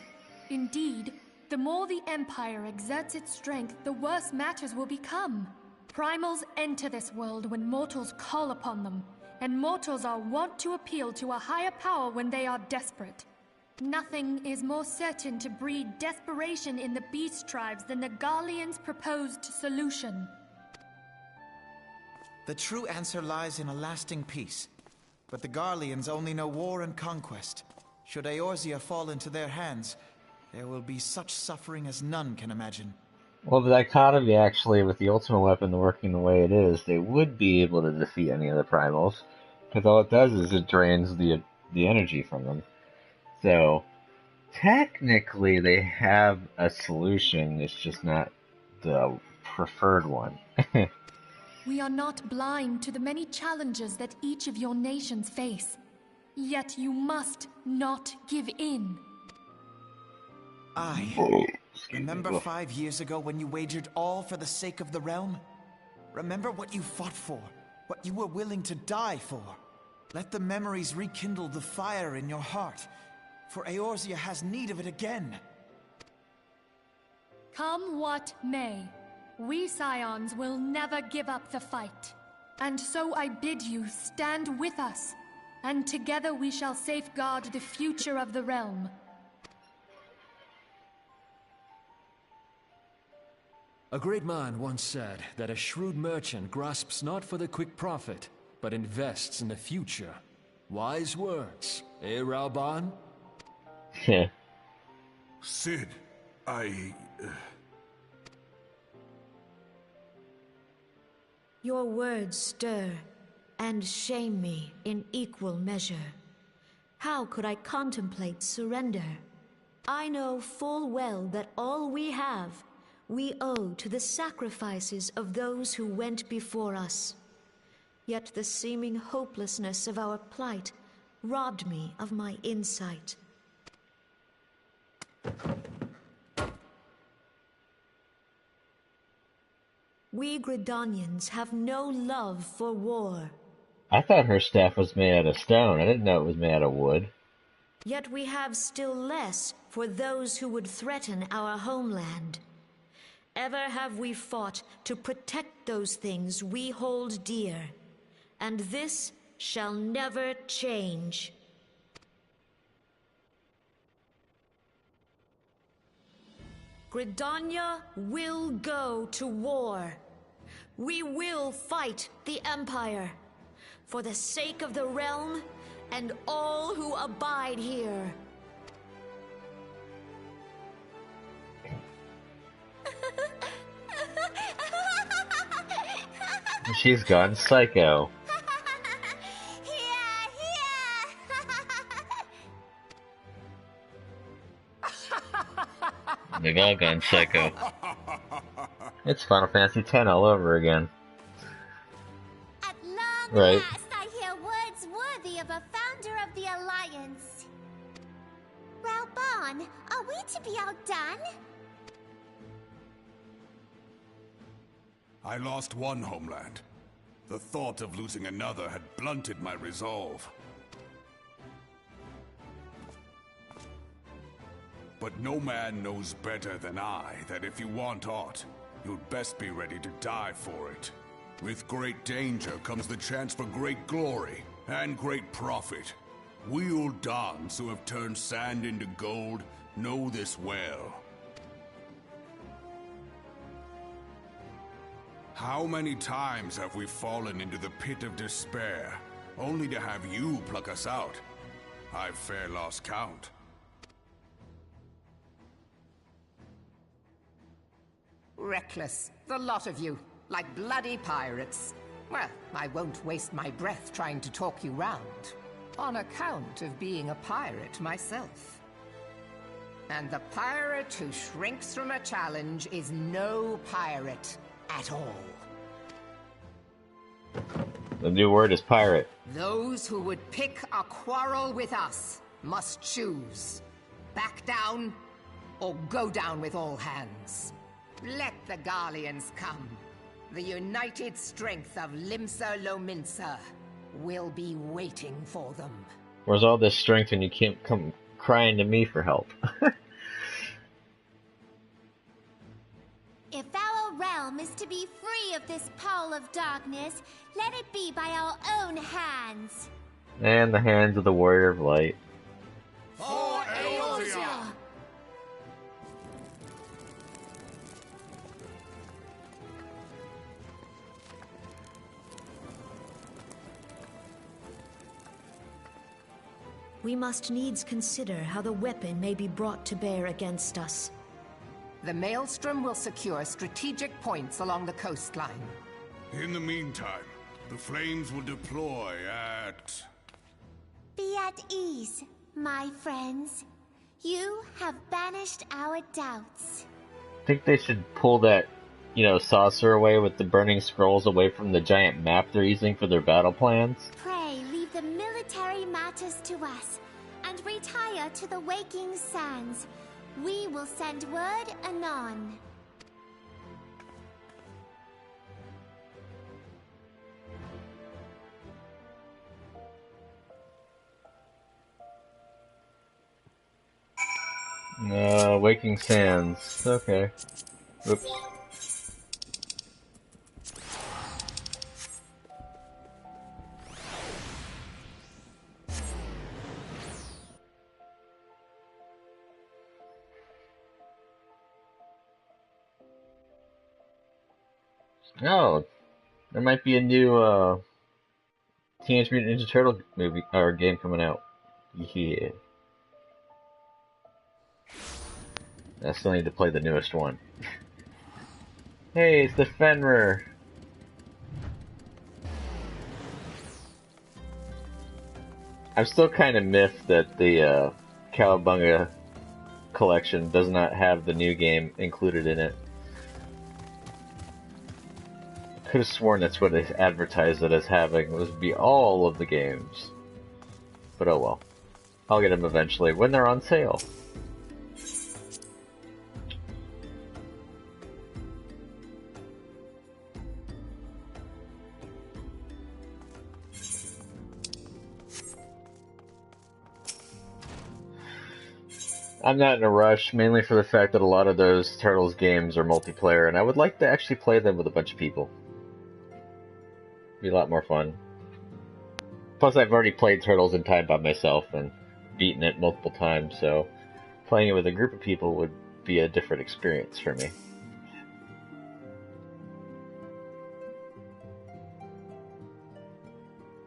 Indeed, the more the Empire exerts its strength, the worse matters will become. Primals enter this world when mortals call upon them, and mortals are wont to appeal to a higher power when they are desperate. Nothing is more certain to breed desperation in the beast tribes than the Garlean's proposed solution.
The true answer lies in a lasting peace. But the Garleans only know war and conquest. Should Eorzea fall into their hands, there will be such suffering as none can imagine.
Well, the dichotomy actually, with the ultimate weapon working the way it is, they would be able to defeat any of the primals. Because all it does is it drains the energy from them. So, technically they have a solution, it's just not the preferred one.
We are not blind to the many challenges that each of your nations face. Yet you must not give in.
Remember 5 years ago when you wagered all for the sake of the realm? Remember what you fought for, what you were willing to die for. Let the memories rekindle the fire in your heart, for Eorzea has need of it again.
Come what may, we Scions will never give up the fight. And so I bid you stand with us, and together we shall safeguard the future of the realm.
A great man once said that a shrewd merchant grasps not for the quick profit, but invests in the future. Wise words, eh, Raoban?
Yeah.
Sid,
Your words stir and shame me in equal measure. How could I contemplate surrender? I know full well that all we have, we owe to the sacrifices of those who went before us. Yet the seeming hopelessness of our plight robbed me of my insight. We Gridanians have no love for war.
I thought her staff was made out of stone. I didn't know it was made out of wood.
Yet we have still less for those who would threaten our homeland. Ever have we fought to protect those things we hold dear, and this shall never change. Gridania will go to war. We will fight the Empire for the sake of the realm and all who abide here.
She's gone psycho. They've all gone psycho. It's Final Fantasy X all over again.
At long
Right.
last, I hear words worthy of a founder of the Alliance. Raoban, are we to be outdone?
I lost one homeland. The thought of losing another had blunted my resolve. But no man knows better than I that if you want aught, you'd best be ready to die for it. With great danger comes the chance for great glory and great profit. We Uldans who have turned sand into gold know this well. How many times have we fallen into the pit of despair, only to have you pluck us out? I've fair lost count.
Reckless, the lot of you, like bloody pirates. Well, I won't waste my breath trying to talk you round, on account of being a pirate myself. And the pirate who shrinks from a challenge is no pirate at all.
The new word is pirate.
Those who would pick a quarrel with us must choose. Back down, or go down with all hands. Let the Garleans come. The united strength of Limsa Lominsa will be waiting for them.
Where's all this strength and you can't come crying to me for help?
If our realm is to be free of this pall of darkness, let it be by our own hands.
And the hands of the warrior of light.
For Eorzea!
We must needs consider how the weapon may be brought to bear against us.
The Maelstrom will secure strategic points along the coastline.
In the meantime, the flames will deploy at...
Be at ease, my friends. You have banished our doubts.
I think they should pull that, saucer away with the burning scrolls away from the giant map they're using for their battle plans.
Pray leave the military matters to us, and retire to the waking sands. We will send word anon.
Waking Sands. Okay. Oops. Oh, there might be a new Teenage Mutant Ninja Turtle movie or game coming out. Yeah. I still need to play the newest one. Hey, it's the Fenrir. I'm still kind of miffed that the Cowabunga collection does not have the new game included in it. Could have sworn that's what they advertised it as having, was be all of the games. But oh well. I'll get them eventually when they're on sale. I'm not in a rush, mainly for the fact that a lot of those Turtles games are multiplayer, and I would like to actually play them with a bunch of people. Be a lot more fun. Plus, I've already played Turtles in time by myself and beaten it multiple times, so playing it with a group of people would be a different experience for me.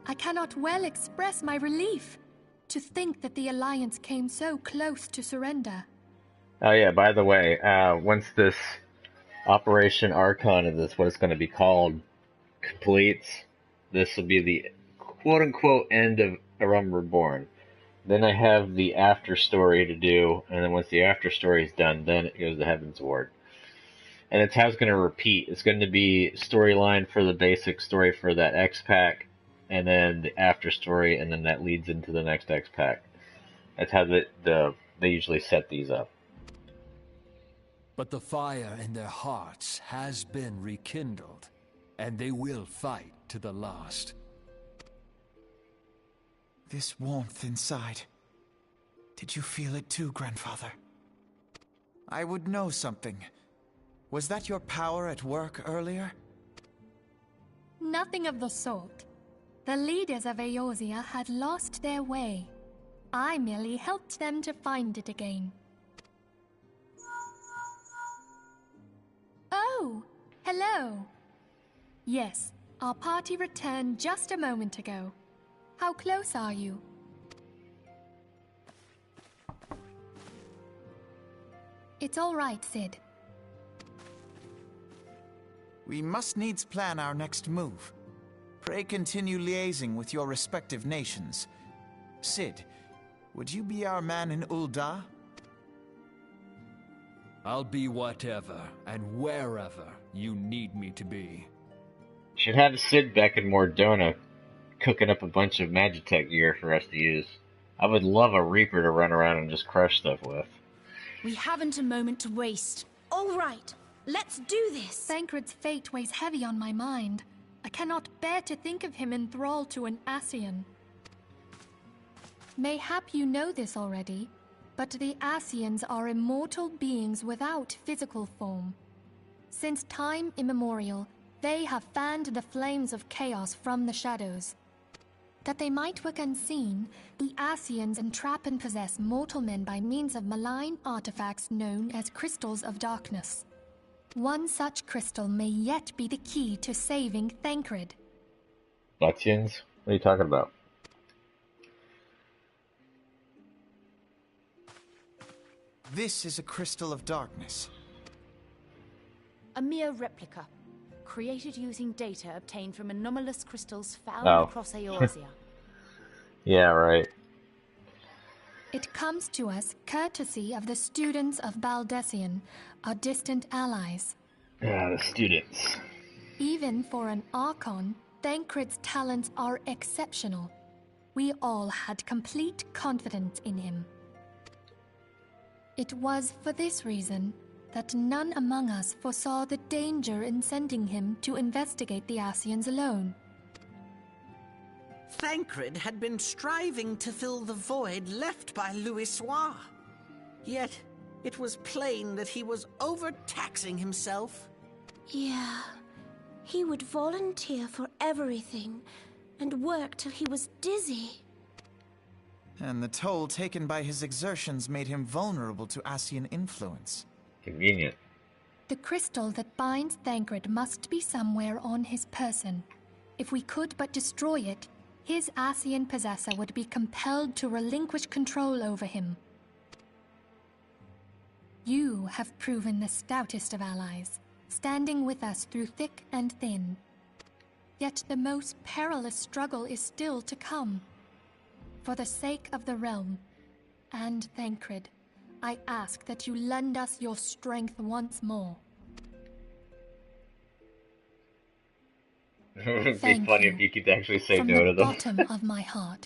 I cannot well express my relief to think that the Alliance came so close to surrender.
Oh yeah, by the way, once this Operation Archon, and this what it's going to be called, completes, this will be the quote-unquote end of A Realm Reborn. Then I have the after story to do, and then once the after story is done, then it goes to Heaven's Ward. And it's how it's going to repeat. It's going to be storyline for the basic story for that X pack, and then the after story, and then that leads into the next X pack. That's how they usually set these up.
But the fire in their hearts has been rekindled, and they will fight to the last.
This warmth inside. Did you feel it too, Grandfather? I would know something. Was that your power at work earlier?
Nothing of the sort. The leaders of Eorzea had lost their way. I merely helped them to find it again. Oh, hello. Yes, our party returned just a moment ago. How close are you? It's all right, Sid.
We must needs plan our next move. Pray continue liaising with your respective nations. Sid, would you be our man in Ul'dah?
I'll be whatever and wherever you need me to be.
Should have Sid back in Mordona cooking up a bunch of Magitech gear for us to use. I would love a Reaper to run around and just crush stuff with.
We haven't a moment to waste. All right, let's do this.
Thancred's fate weighs heavy on my mind. I cannot bear to think of him enthralled to an Ascian. Mayhap you know this already, but the Ascians are immortal beings without physical form. Since time immemorial, they have fanned the flames of chaos from the shadows. That they might work unseen, the Ascians entrap and possess mortal men by means of malign artifacts known as crystals of darkness. One such crystal may yet be the key to saving Thancred.
Ascians? What are you talking about?
This is a crystal of darkness.
A mere replica, created using data obtained from anomalous crystals found across Eorzea.
Yeah, right.
It comes to us courtesy of the students of Baldessian, our distant allies.
Ah, the students.
Even for an Archon, Thancred's talents are exceptional. We all had complete confidence in him. It was for this reason that none among us foresaw the danger in sending him to investigate the Ascians alone.
Thancred had been striving to fill the void left by Louisoix. Yet, it was plain that he was overtaxing himself.
Yeah, he would volunteer for everything and work till he was dizzy.
And the toll taken by his exertions made him vulnerable to Ascian influence.
Convenient.
The crystal that binds Thancred must be somewhere on his person. If we could but destroy it, his Ascian possessor would be compelled to relinquish control over him. You have proven the stoutest of allies, standing with us through thick and thin. Yet the most perilous struggle is still to come. For the sake of the realm, and Thancred, I ask that you lend us your strength once more.
It'd be funny if you could actually say no to them.
From the bottom of my heart.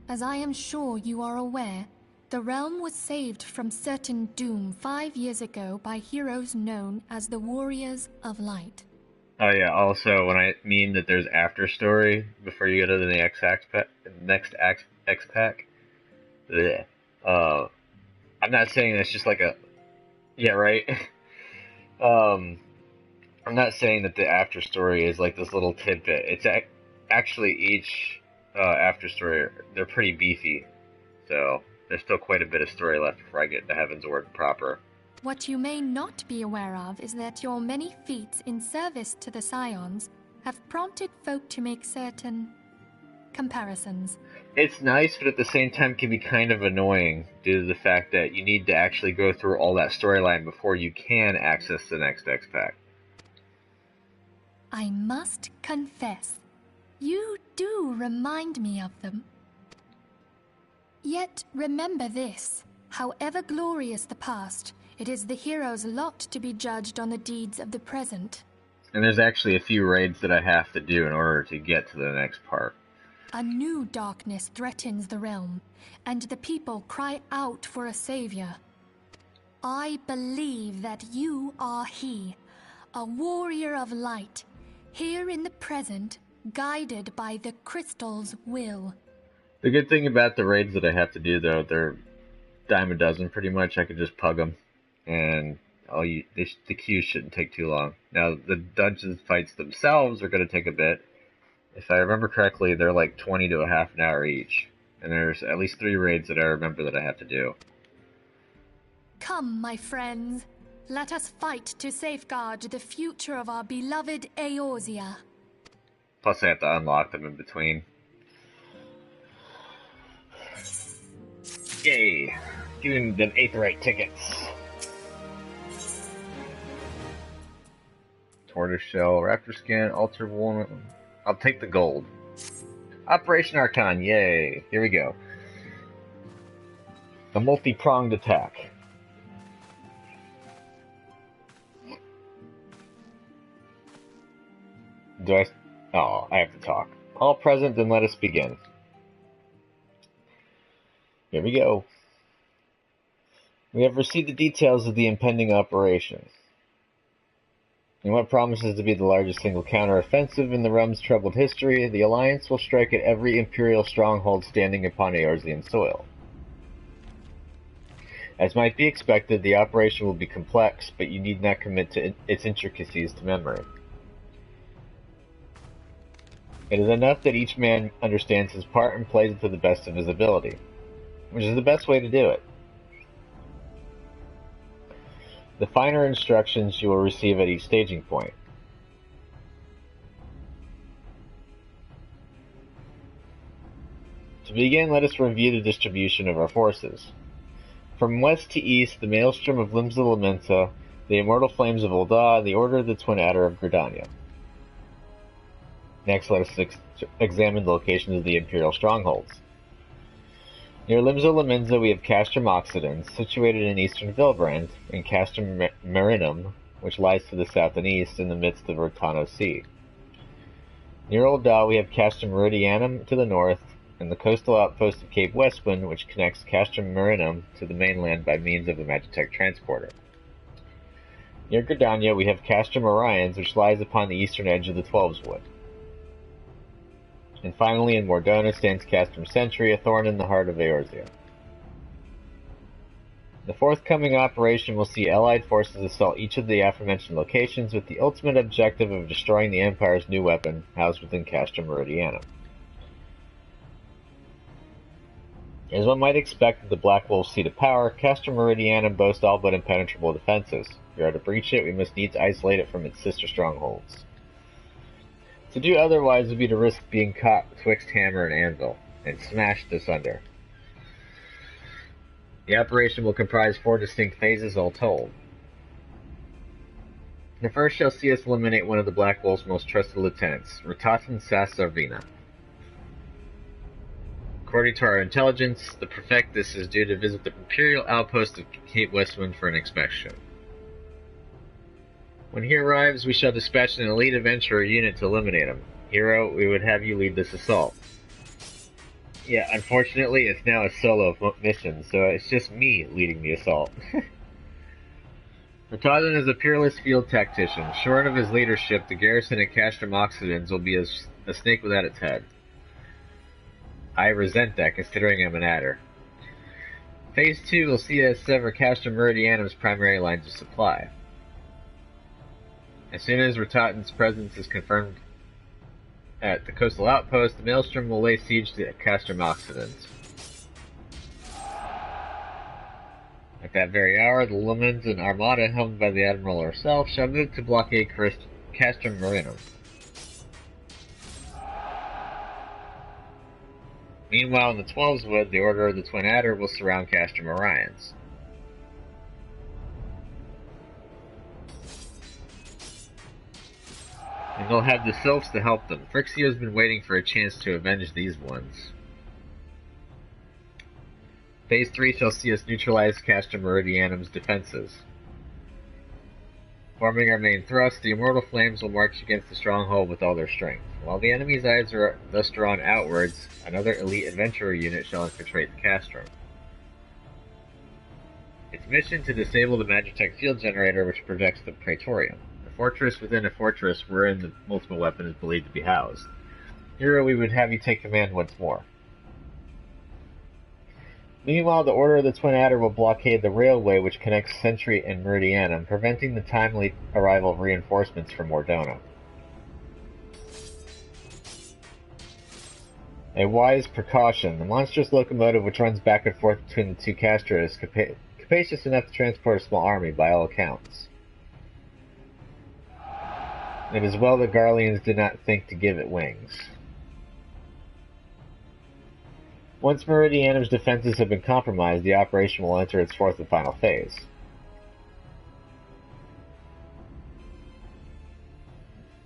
As I am sure you are aware, the realm was saved from certain doom 5 years ago by heroes known as the Warriors of Light.
Oh yeah, also, when I mean that there's after story before you go to the next X pack, I'm not saying that's just like a... Yeah, right? I'm not saying that the after story is like this little tidbit. It's actually each after story, they're pretty beefy. So there's still quite a bit of story left before I get to Heaven's Word proper.
What you may not be aware of is that your many feats in service to the Scions have prompted folk to make certain comparisons.
It's nice, but at the same time can be kind of annoying due to the fact that you need to actually go through all that storyline before you can access the next X-Pack.
I must confess, you do remind me of them. Yet remember this, however glorious the past, it is the hero's lot to be judged on the deeds of the present.
And there's actually a few raids that I have to do in order to get to the next part.
A new darkness threatens the realm, and the people cry out for a savior. I believe that you are he, a warrior of light, here in the present, guided by the crystal's will.
The good thing about the raids that I have to do, though, they're dime a dozen pretty much. I could just pug them, and the queues shouldn't take too long. Now, the dungeon fights themselves are going to take a bit. If I remember correctly, they're like 20 to a half an hour each. And there's at least 3 raids that I remember that I have to do.
Come, my friends. Let us fight to safeguard the future of our beloved Eorzea.
Plus I have to unlock them in between. Yay! Giving them Aetheryte tickets. Tortoiseshell, Raptor Skin, Altar Woman. I'll take the gold. Operation Archon, yay! Here we go. A multi-pronged attack. Oh, I have to talk. All present, then let us begin. Here we go. We have received the details of the impending operation. In what promises to be the largest single counter-offensive in the realm's troubled history, the Alliance will strike at every Imperial stronghold standing upon Eorzean soil. As might be expected, the operation will be complex, but you need not commit to its intricacies to memory. It is enough that each man understands his part and plays it to the best of his ability, which is the best way to do it. The finer instructions you will receive at each staging point. To begin, let us review the distribution of our forces. From west to east, the Maelstrom of Limsa, the Immortal Flames of Ul'dah, and the Order of the Twin Adder of Gridania. Next, let us examine the locations of the Imperial strongholds. Near Limsa, we have Castrum Occidens, situated in eastern Vilbrand, and Castrum Marinum, which lies to the south and east in the midst of Rotano Sea. Near Ul'dah, we have Castrum Meridianum to the north, and the coastal outpost of Cape Westwind, which connects Castrum Marinum to the mainland by means of a Magitech transporter. Near Gridania, we have Castrum Orions, which lies upon the eastern edge of the Twelves Wood. And finally, in Mordona stands Castrum Sentry, a thorn in the heart of Eorzea. The forthcoming operation will see Allied forces assault each of the aforementioned locations with the ultimate objective of destroying the Empire's new weapon, housed within Castrum Meridianum. As one might expect at the Black Wolf's seat of power, Castor Meridianum boasts all but impenetrable defenses. If we are to breach it, we must needs isolate it from its sister strongholds. To do otherwise would be to risk being caught betwixt hammer and anvil, and smashed asunder. The operation will comprise 4 distinct phases all told. The first shall see us eliminate one of the Black Wolf's most trusted lieutenants, Ratatan Sassarvina. According to our intelligence, the Prefectus is due to visit the Imperial outpost of Cape Westwind for an inspection. When he arrives, we shall dispatch an elite adventurer unit to eliminate him. Hero, we would have you lead this assault. Yeah, unfortunately, it's now a solo mission, so it's just me leading the assault. Ratatan is a peerless field tactician. Short of his leadership, the garrison at Castrum Occidens will be a snake without its head. I resent that, considering I'm an adder. Phase 2 will see us sever Castrum Meridianum's primary lines of supply. As soon as Ratatan's presence is confirmed at the coastal outpost, the Maelstrom will lay siege to Castrum Occidens. At that very hour, the Lumens and Armada, helmed by the Admiral herself, shall move to blockade Castrum Marinum. Meanwhile, in the 12's Wood, the Order of the Twin Adder will surround Castrum Orions. And they'll have the Sylphs to help them. Phrixio's been waiting for a chance to avenge these ones. Phase 3 shall see us neutralize Castrum Meridianum's defenses. Forming our main thrust, the Immortal Flames will march against the stronghold with all their strength. While the enemy's eyes are thus drawn outwards, another elite adventurer unit shall infiltrate the Castrum. Its mission to disable the Magitech field generator which protects the Praetorium, a fortress within a fortress wherein the multiple weapon is believed to be housed. Hero, we would have you take command once more. Meanwhile, the Order of the Twin Adder will blockade the railway which connects Sentry and Meridianum, preventing the timely arrival of reinforcements from Mordona. A wise precaution. The monstrous locomotive which runs back and forth between the two Castra is capacious enough to transport a small army, by all accounts. It is well the Garleans did not think to give it wings. Once Meridianum's defenses have been compromised, the operation will enter its 4th and final phase.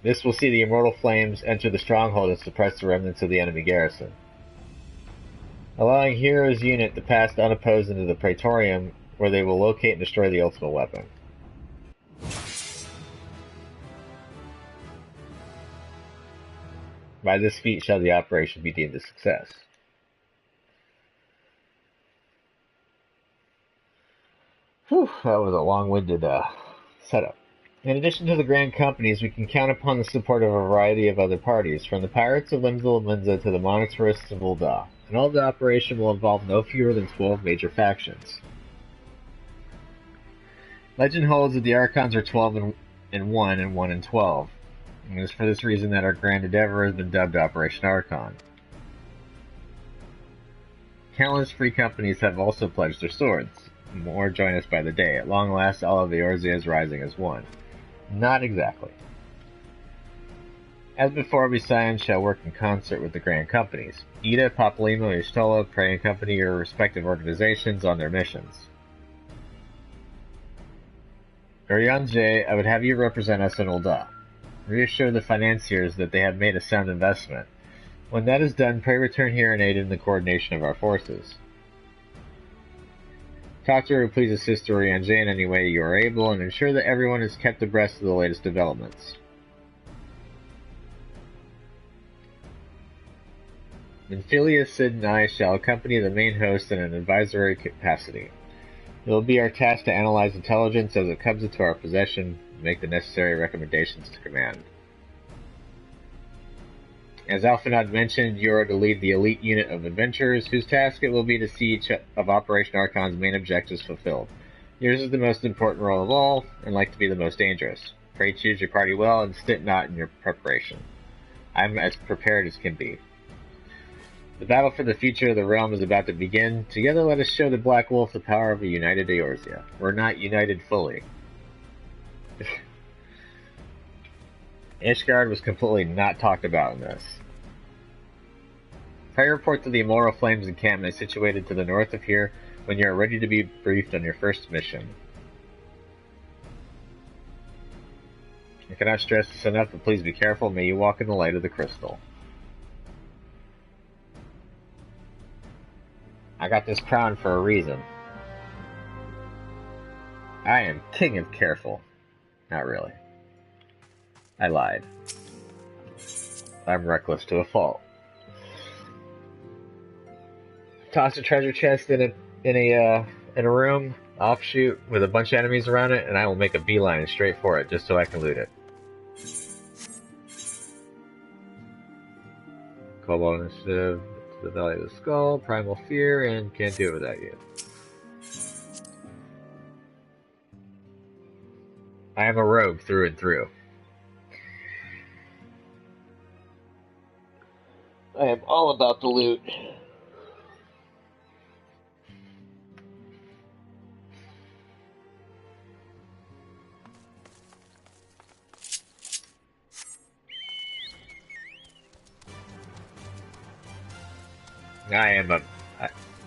This will see the Immortal Flames enter the stronghold and suppress the remnants of the enemy garrison, allowing Hero's unit to pass unopposed into the Praetorium, where they will locate and destroy the ultimate weapon. By this feat shall the operation be deemed a success. Whew, that was a long-winded setup. In addition to the Grand Companies, we can count upon the support of a variety of other parties, from the Pirates of Limsa to the Monetarists of Ul'dah, and all the operation will involve no fewer than 12 major factions. Legend holds that the Archons are 12 in 1 and 1 in 12, and it is for this reason that our grand endeavor has been dubbed Operation Archon. Countless free companies have also pledged their swords. More join us by the day. At long last, all of the Eorzea is rising as one. Not exactly. As before, we Scions shall work in concert with the Grand Companies. Ida, Papalymo, Y'shtola, Prey and Company your respective organizations on their missions. Urianger, I would have you represent us in Ul'dah. Reassure the financiers that they have made a sound investment. When that is done, pray return here and aid in the coordination of our forces. Doctor, please assist Urianger in any way you are able, and ensure that everyone is kept abreast of the latest developments. Minfilia, Sid, and I shall accompany the main host in an advisory capacity. It will be our task to analyze intelligence as it comes into our possession and make the necessary recommendations to command. As Alphanod mentioned, you are to lead the elite unit of adventurers, whose task it will be to see each of Operation Archon's main objectives fulfilled. Yours is the most important role of all, and like to be the most dangerous. Pray choose your party well, and stint not in your preparation. I'm as prepared as can be. The battle for the future of the realm is about to begin. Together let us show the Black Wolf the power of a united Eorzea. We're not united fully. Ishgard was completely not talked about in this. Prior report to the Immoral Flames encampment situated to the north of here when you are ready to be briefed on your first mission. I cannot stress this enough, but please be careful. May you walk in the light of the crystal. I got this crown for a reason. I am king of careful. Not really. I lied. I'm reckless to a fault. Toss a treasure chest in a room, offshoot, with a bunch of enemies around it, and I will make a beeline straight for it, just so I can loot it. Cobalt Initiative, the Valley of the Skull, Primal Fear, and can't do it without you. I am a rogue through and through. I am all about the loot.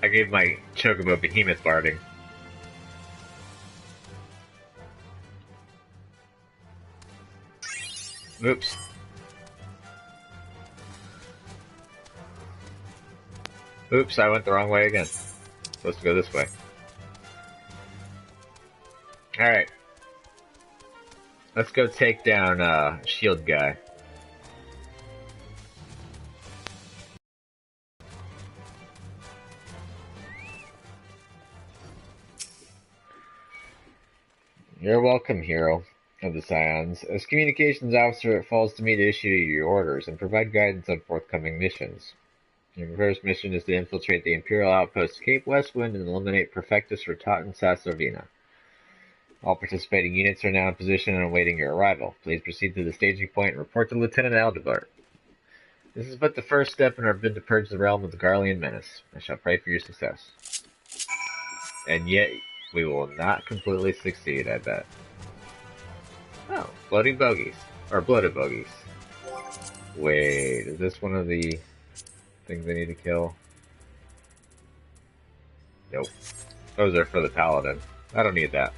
I gave my Chocobo Behemoth barding. Oops. Oops, I went the wrong way again. Supposed to go this way. Alright. Let's go take down, shield guy. You're welcome, hero of the Scions. As communications officer, it falls to me to issue your orders and provide guidance on forthcoming missions. Your first mission is to infiltrate the Imperial outpost Cape Westwind and eliminate Prefectus Rotaten Sassovina. All participating units are now in position and awaiting your arrival. Please proceed to the staging point and report to Lieutenant Aldebart. This is but the first step in our bid to purge the realm of the Garlean menace. I shall pray for your success. And yet, we will not completely succeed, I bet. Oh, floating bogies. Or bloated bogies. Wait, is this one of the things I need to kill? Nope. Those are for the paladin. I don't need that.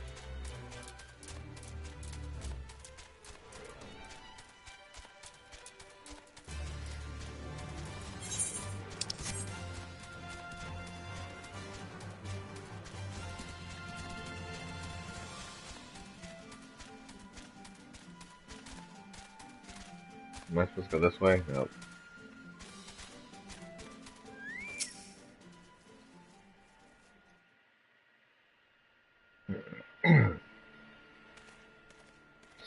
Am I supposed to go this way? Nope.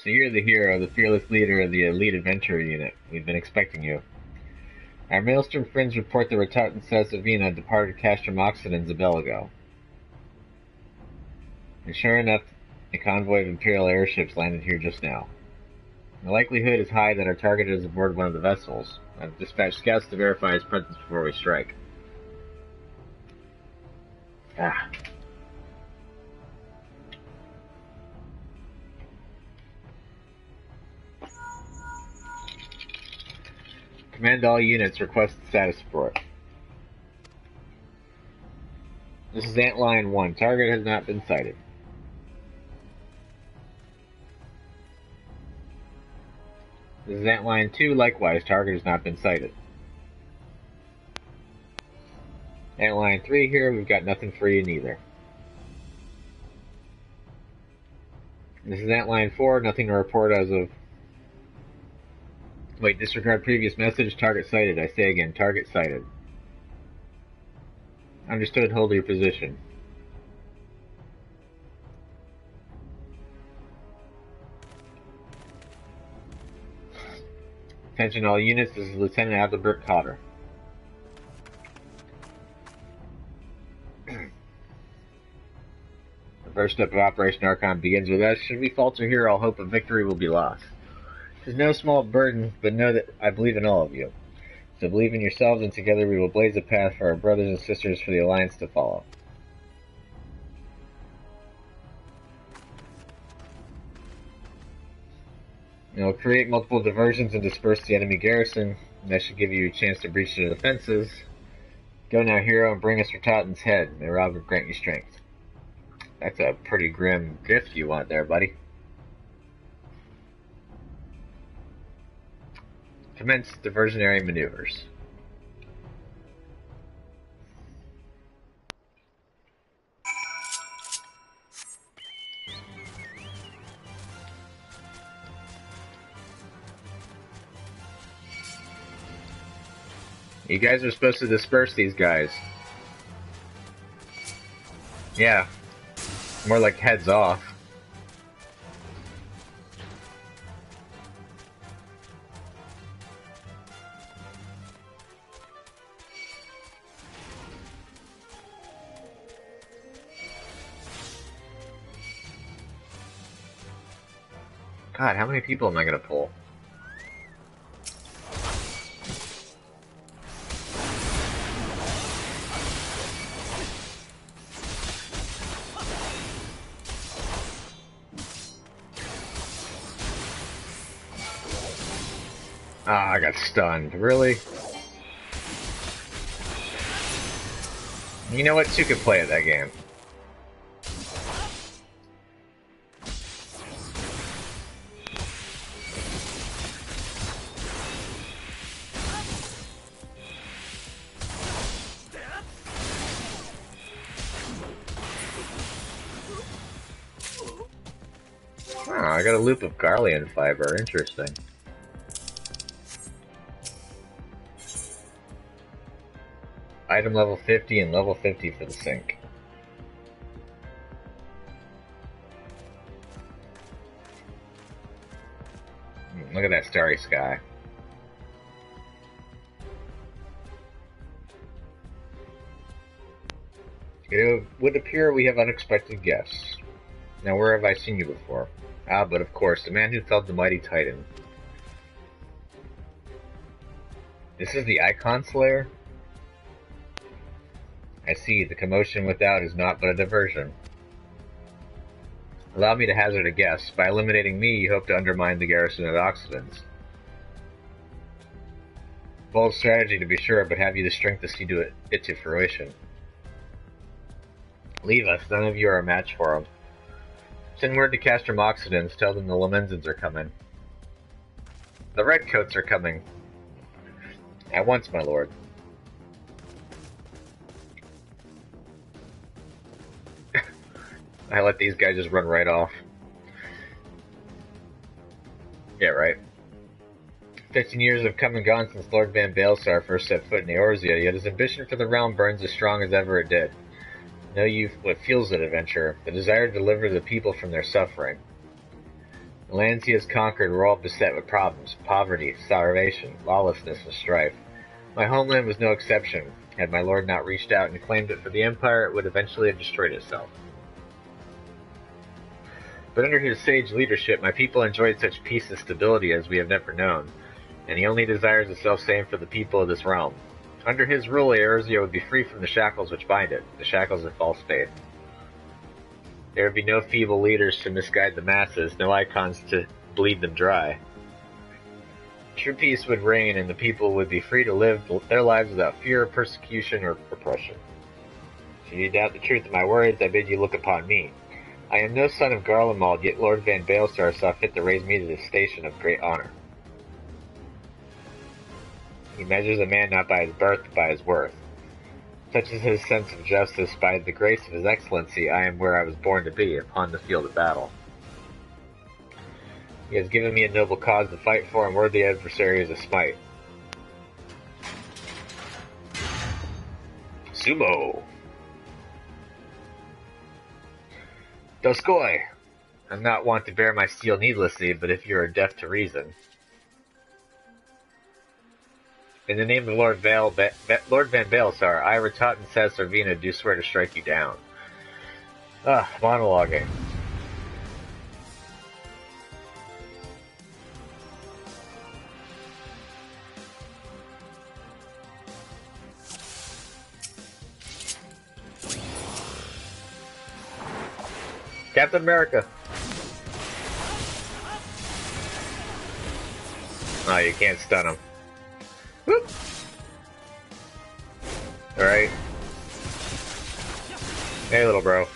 So you're the hero, the fearless leader of the elite adventurer unit. We've been expecting you. Our Maelstrom friends report the Rotaten Sassovina departed Castrum Oxen and Zabelago. And sure enough, a convoy of Imperial airships landed here just now. The likelihood is high that our target is aboard one of the vessels. I've dispatched scouts to verify his presence before we strike. Ah. Command all units, request status report. This is Antlion 1. Target has not been sighted. This is Antlion 2. Likewise, target has not been sighted. Antlion 3 here. We've got nothing for you neither. This is Antlion 4. Nothing to report as of... Wait, disregard previous message. Target sighted. I say again, target sighted. Understood. Hold your position. Attention all units, this is Lieutenant Adalbert Cotter. The first step of Operation Archon begins with us. Should we falter here, all hope of victory will be lost. It is no small burden, but know that I believe in all of you. So believe in yourselves, and together we will blaze a path for our brothers and sisters for the Alliance to follow. You'll create multiple diversions and disperse the enemy garrison. And that should give you a chance to breach their defenses. Go now, hero, and bring us Ratatan's head. May Rob grant you strength. That's a pretty grim gift you want there, buddy. Commence diversionary maneuvers. You guys are supposed to disperse these guys. Yeah. More like heads off. God, how many people am I gonna pull? Ah, I got stunned. Really? You know what? Two could play at that game. Oh, I got a loop of Garlean fiber. Interesting. Item level 50 and level 50 for the sink. Look at that starry sky. It would appear we have unexpected guests. Now, where have I seen you before? Ah, but of course, the man who felled the mighty Titan. This is the Icon Slayer? I see, the commotion without is not but a diversion. Allow me to hazard a guess. By eliminating me, you hope to undermine the garrison of the Oxidants. Bold strategy to be sure, but have you the strength to see it to fruition? Leave us, none of you are a match for him. Send word to Castrum Oxidants, tell them the Lamenzans are coming. The Redcoats are coming. At once, my lord. I let these guys just run right off. Yeah, right. 15 years have come and gone since Lord Van Baelsar first set foot in Eorzea, yet his ambition for the realm burns as strong as ever it did. Know you what fuels that adventure, the desire to deliver the people from their suffering. The lands he has conquered were all beset with problems, poverty, starvation, lawlessness, and strife. My homeland was no exception. Had my lord not reached out and claimed it for the Empire, it would eventually have destroyed itself. But under his sage leadership, my people enjoyed such peace and stability as we have never known, and he only desires the self-same for the people of this realm. Under his rule, Eorzea would be free from the shackles which bind it, the shackles of false faith. There would be no feeble leaders to misguide the masses, no icons to bleed them dry. True peace would reign, and the people would be free to live their lives without fear of persecution or oppression. Should you doubt the truth of my words, I bid you look upon me. I am no son of Garlemald, yet Lord Van Baelsar saw fit to raise me to this station of great honor. He measures a man not by his birth, but by his worth. Such is his sense of justice, by the grace of his excellency, I am where I was born to be, upon the field of battle. He has given me a noble cause to fight for, and worthy adversaries to smite. Sumo! Doskoi! I'm not wont to bear my steel needlessly, but if you are deaf to reason. In the name of Lord Van Baelsar, I, Ratat and Saz Sarvina, do swear to strike you down. Monologuing. Captain America. Oh, you can't stun him. Whoop. Alright. Hey, little bro.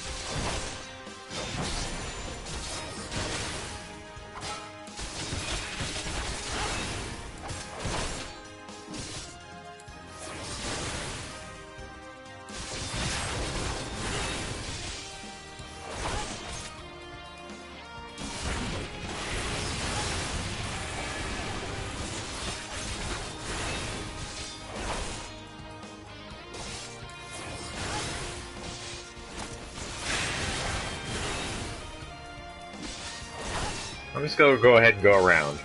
I'm just gonna go ahead and go around.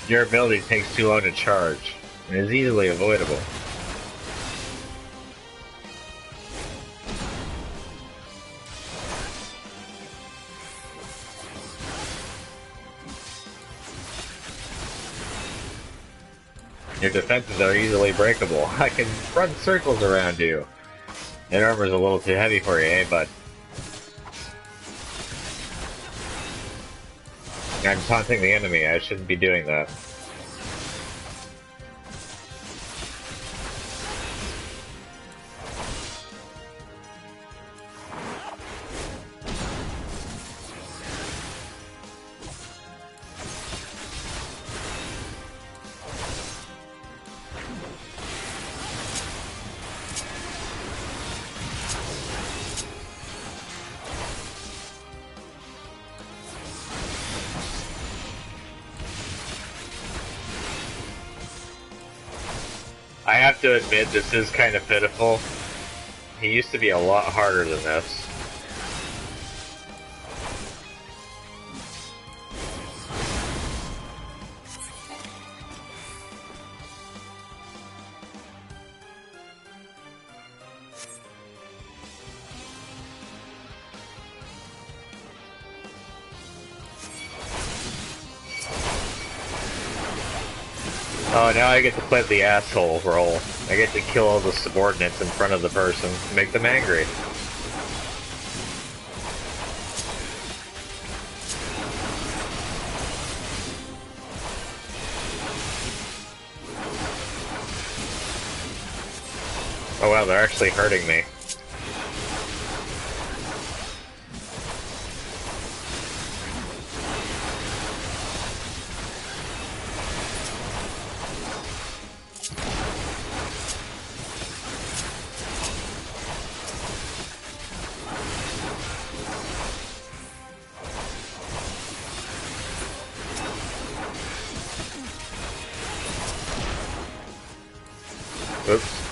Your ability takes too long to charge, and is easily avoidable. Your defenses are easily breakable. I can run circles around you. That armor's a little too heavy for you, eh, bud? I'm taunting the enemy. I shouldn't be doing that. I have to admit, this is kind of pitiful. He used to be a lot harder than this. Oh, now I get to play the asshole role. I get to kill all the subordinates in front of the person, make them angry. Oh wow, they're actually hurting me. Oops.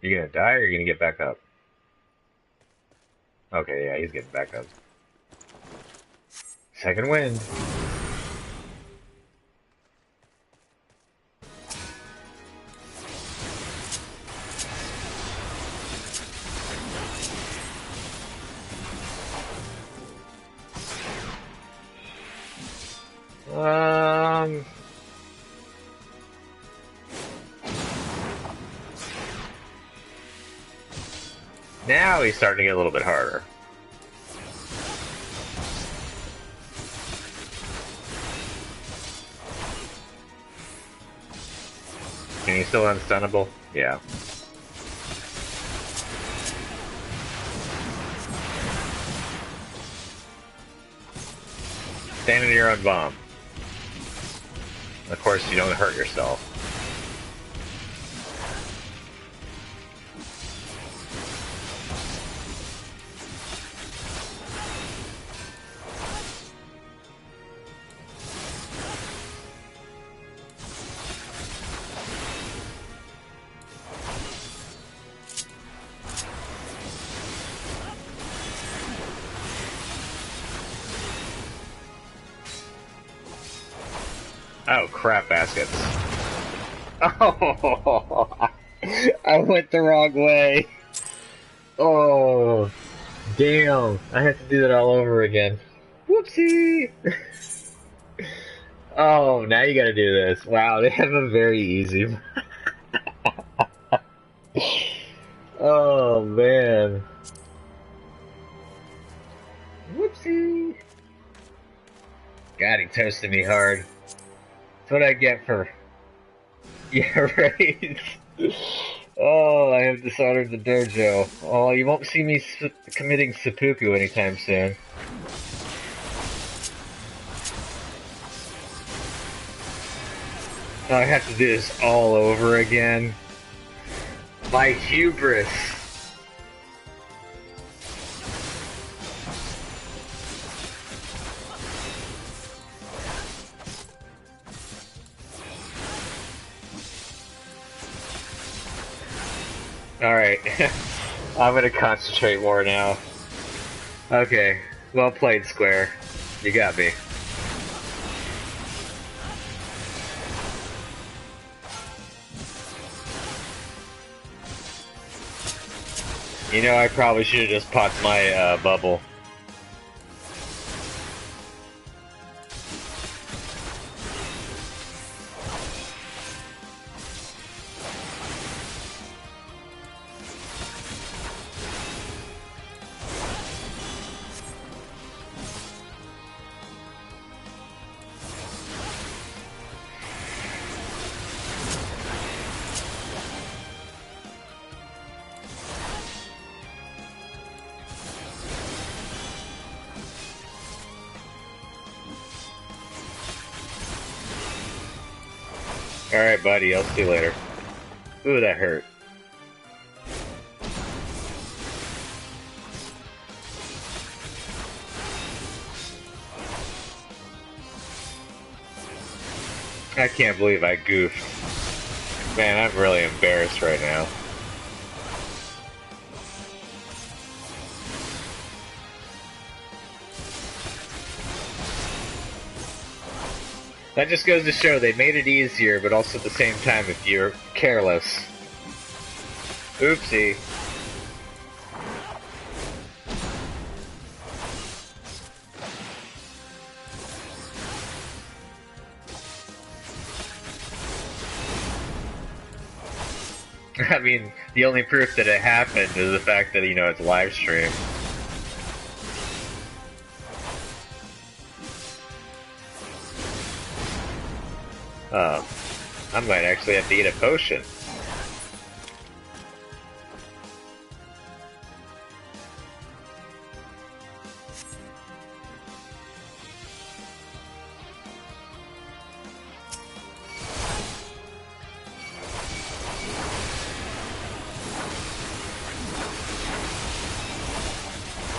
You gonna die or you gonna get back up? Okay, yeah, he's getting back up. Second wind. Now he's starting to get a little bit harder. Can he still unstunnable? Yeah. Stand in your own bomb. Of course, you don't hurt yourself. Oh, crap baskets. Oh, I went the wrong way. Oh, damn. I have to do that all over again. Whoopsie. Oh, now you gotta do this. Wow, they have a very easy. Oh, man. Whoopsie. God, he toasted me hard. That's what I get for... Yeah, right? Oh, I have dishonored the dojo. Oh, you won't see me committing seppuku anytime soon. Oh, I have to do this all over again. My hubris. Alright. I'm gonna concentrate more now. Okay. Well played, Square. You got me. You know, I probably should have just popped my bubble. Alright, buddy, I'll see you later. Ooh, that hurt. I can't believe I goofed. Man, I'm really embarrassed right now. That just goes to show they made it easier, but also at the same time if you're careless. Oopsie. I mean, the only proof that it happened is the fact that, you know, it's live stream. Oh, I might actually have to eat a potion.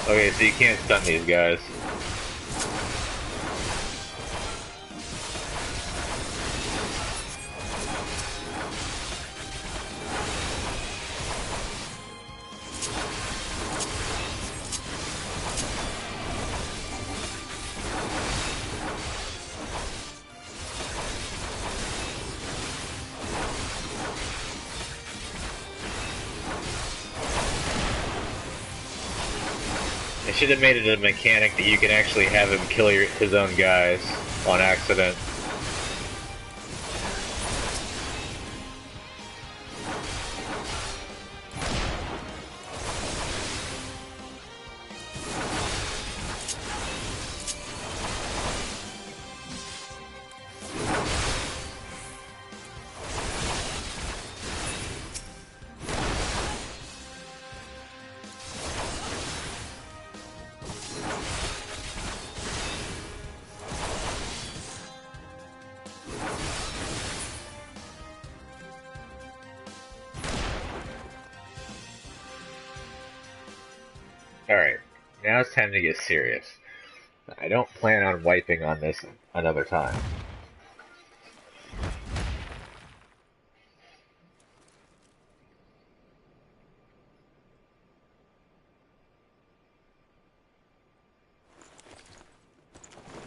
Okay, so you can't stun these guys. They should have made it a mechanic that you can actually have him kill his own guys on accident. Alright, now it's time to get serious. I don't plan on wiping on this another time.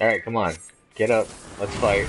Alright, come on. Get up. Let's fight.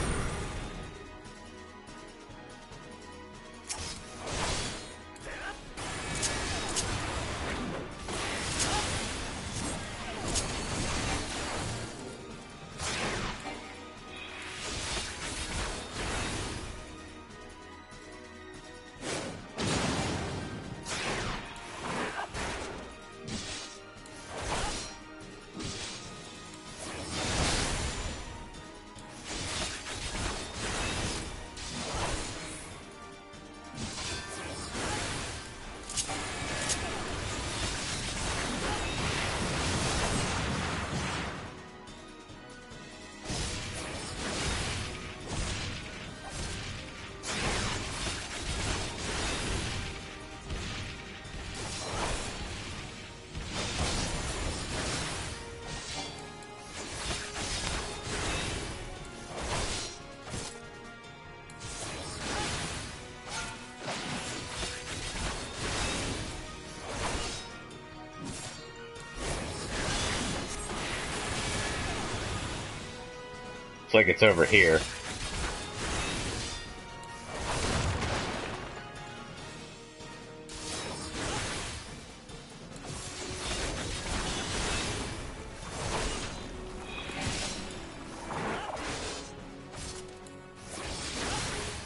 Looks like it's over here.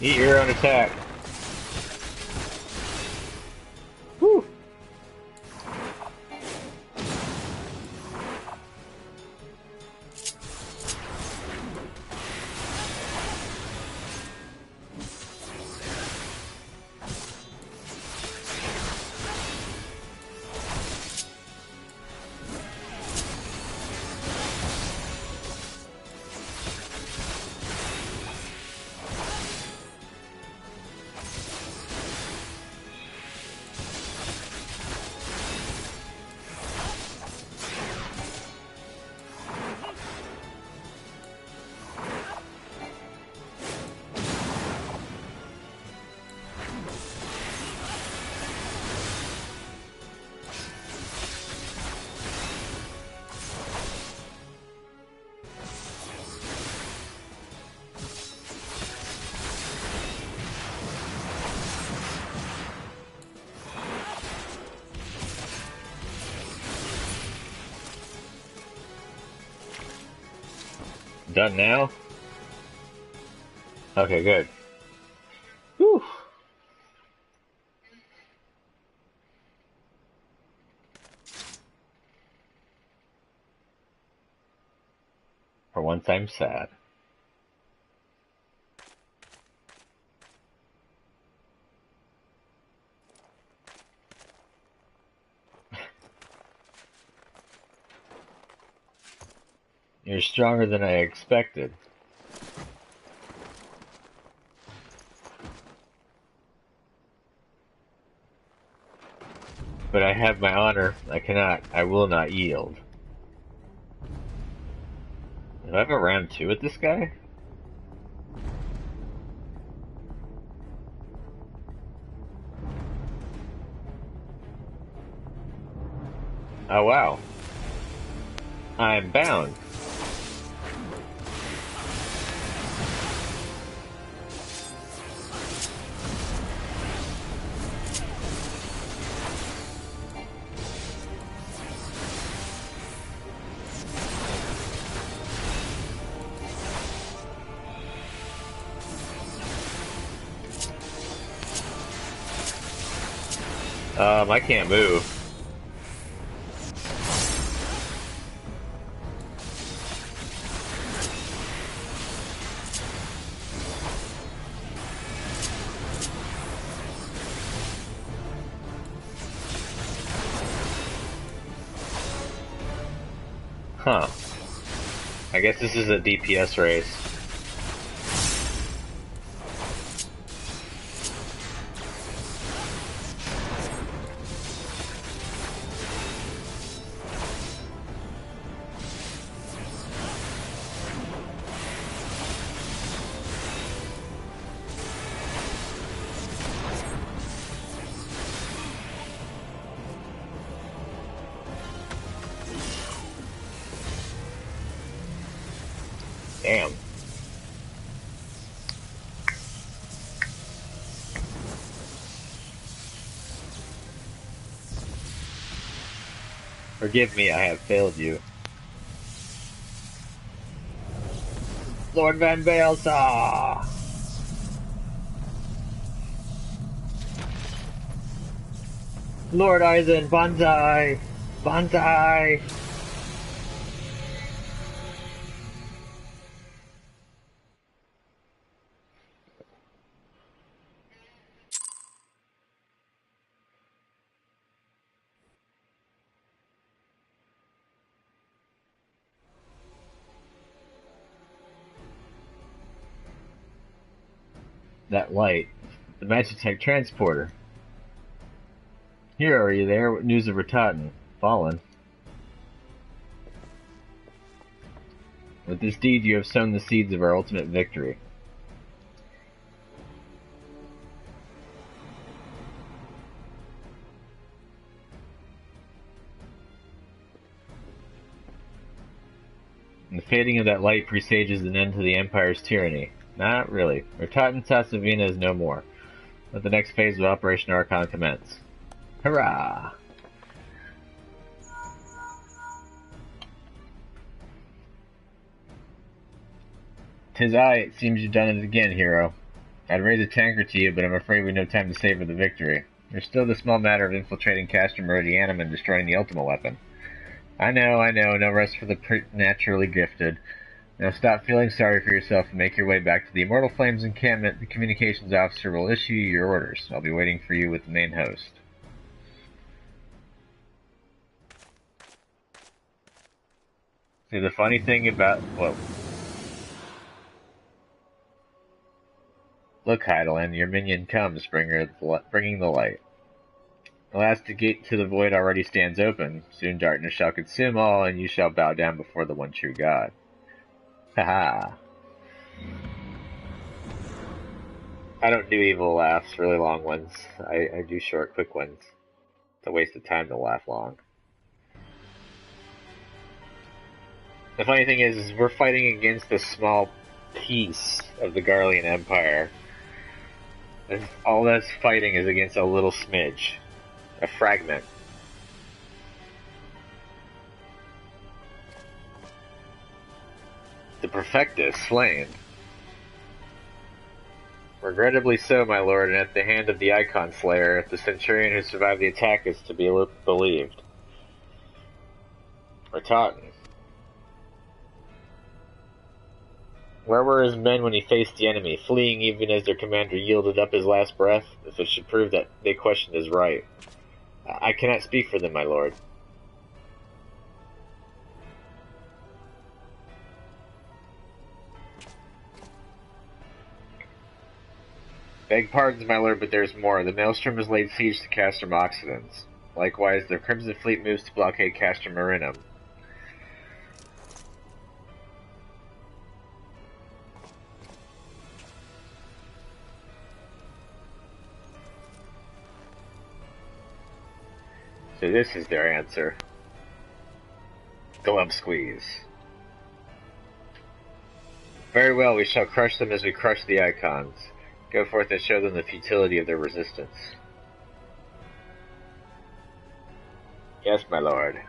Eat your own attack. Whew. Done now? Okay, good. Whew. For once I'm sad. You're stronger than I expected. But I have my honor. I will not yield. Do I have a round 2 with this guy? Oh wow. I'm bound. I can't move. Huh. I guess this is a DPS race. Damn. Forgive me, I have failed you. Lord Van Baelsa! Lord Eisen, Banzai! Banzai! That light. The Magitech transporter. Here, are you there? What news of Ratatan? Fallen. With this deed, you have sown the seeds of our ultimate victory. and the fading of that light presages an end to the Empire's tyranny. Not really. Urtaten Tasavina is no more. Let the next phase of Operation Archon commence. Hurrah! "'Tis I. It seems you've done it again, hero. I'd raise a tanker to you, but I'm afraid we've no time to savor the victory. There's still the small matter of infiltrating Castor Meridianum and destroying the Ultima weapon. I know, no rest for the naturally gifted. Now stop feeling sorry for yourself and make your way back to the Immortal Flames encampment. The communications officer will issue you your orders. I'll be waiting for you with the main host." See, the funny thing about... Whoa. "Look, Heidelin, your minion comes, bringing the light. Alas, the gate to the void already stands open. Soon darkness shall consume all, and you shall bow down before the one true God." Haha. I don't do evil laughs, really long ones. I do short, quick ones. It's a waste of time to laugh long. The funny thing is we're fighting against a small piece of the Garlean Empire. And all that's fighting is against a little smidge. A fragment. The Perfectus slain. Regrettably so, my lord, and at the hand of the Icon Slayer, the Centurion who survived the attack is to be believed. Urtaten. Where were his men when he faced the enemy, fleeing even as their commander yielded up his last breath, if it should prove that they questioned his right? I cannot speak for them, my lord. Beg pardons, my lord, but there's more. The Maelstrom has laid siege to Castrum Occidens. Likewise, the Crimson Fleet moves to blockade Castrum Marinum. So this is their answer. Glove squeeze. Very well, we shall crush them as we crush the Icons. Go forth and show them the futility of their resistance. Yes, my lord.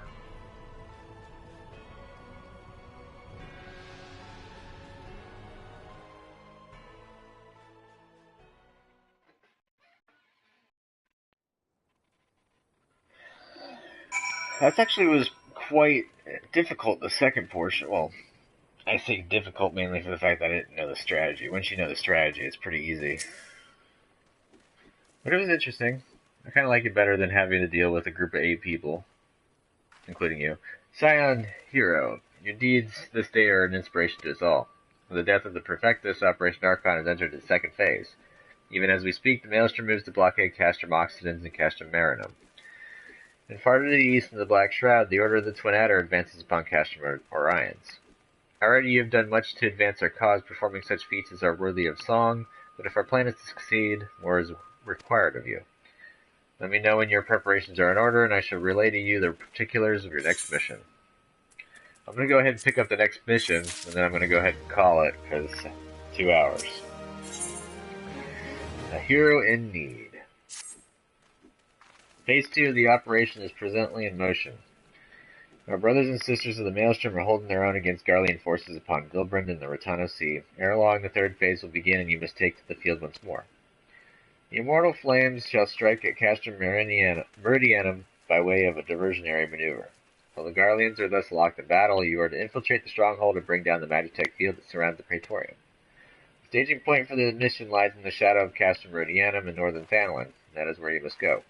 That actually was quite difficult, the second portion. Well, I say difficult mainly for the fact that I didn't know the strategy. Once you know the strategy, it's pretty easy. But it was interesting. I kind of like it better than having to deal with a group of 8 people, including you. Scion, hero, your deeds this day are an inspiration to us all. With the death of the Perfectus, Operation Archon has entered its second phase. Even as we speak, the Maelstrom moves to blockade Castrum Occidens and Castrum Marinum. And far to the east in the Black Shroud, the Order of the Twin Adder advances upon Castrum Orions. Already you have done much to advance our cause, performing such feats as are worthy of song, but if our plan is to succeed, more is required of you. Let me know when your preparations are in order, and I shall relay to you the particulars of your next mission. I'm going to go ahead and pick up the next mission, and then I'm going to go ahead and call it, because 2 hours. A hero in need. Phase 2 of the operation is presently in motion. Our brothers and sisters of the Maelstrom are holding their own against Garlean forces upon Vilbrand and the Rotano Sea. Ere long, the third phase will begin, and you must take to the field once more. The Immortal Flames shall strike at Castrum Meridianum by way of a diversionary maneuver. While the Garleans are thus locked in battle, you are to infiltrate the stronghold and bring down the Magitech field that surrounds the Praetorium. The staging point for the mission lies in the shadow of Castrum Meridianum in northern Thanlin, and that is where you must go.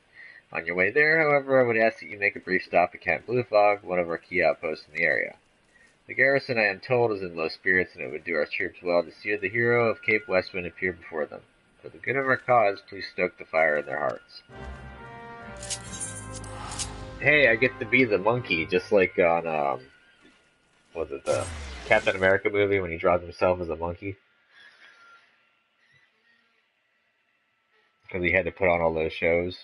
On your way there, however, I would ask that you make a brief stop at Camp Bluefog, one of our key outposts in the area. The garrison, I am told, is in low spirits, and it would do our troops well to see the hero of Cape Westwind appear before them. For the good of our cause, please stoke the fire in their hearts. Hey, I get to be the monkey, just like on, was it the Captain America movie when he draws himself as a monkey? Because he had to put on all those shows.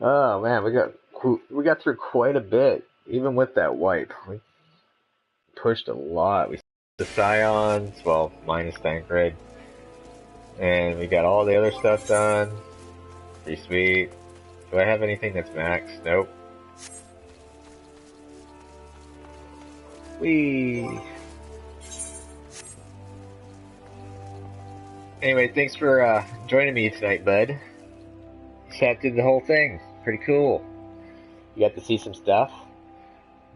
Oh man, we got through quite a bit, even with that wipe. We pushed a lot. We the Scions, well, minus Thancred, and we got all the other stuff done. Pretty sweet. Do I have anything that's max? Nope. Whee! Anyway, thanks for joining me tonight, bud. Sat through the whole thing. Pretty cool. You got to see some stuff.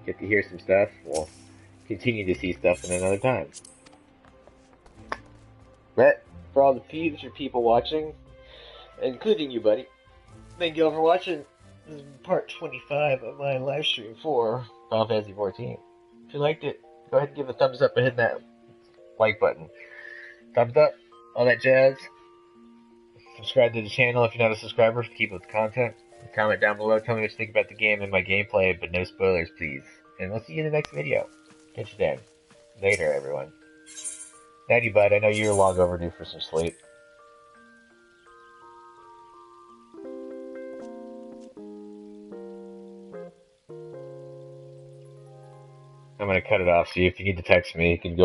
Get to hear some stuff. We'll continue to see stuff in another time. But for all the future people watching, including you, buddy, thank you all for watching. This is part 25 of my live stream for Final Fantasy XIV. If you liked it, go ahead and give a thumbs up and hit that like button. Thumbs up, all that jazz. Subscribe to the channel if you're not a subscriber to keep up with the content. Comment down below, tell me what you think about the game and my gameplay, but no spoilers, please. And we'll see you in the next video. Catch you then. Later, everyone. Nighty, bud. I know you're long overdue for some sleep. I'm gonna cut it off, so if you need to text me, you can go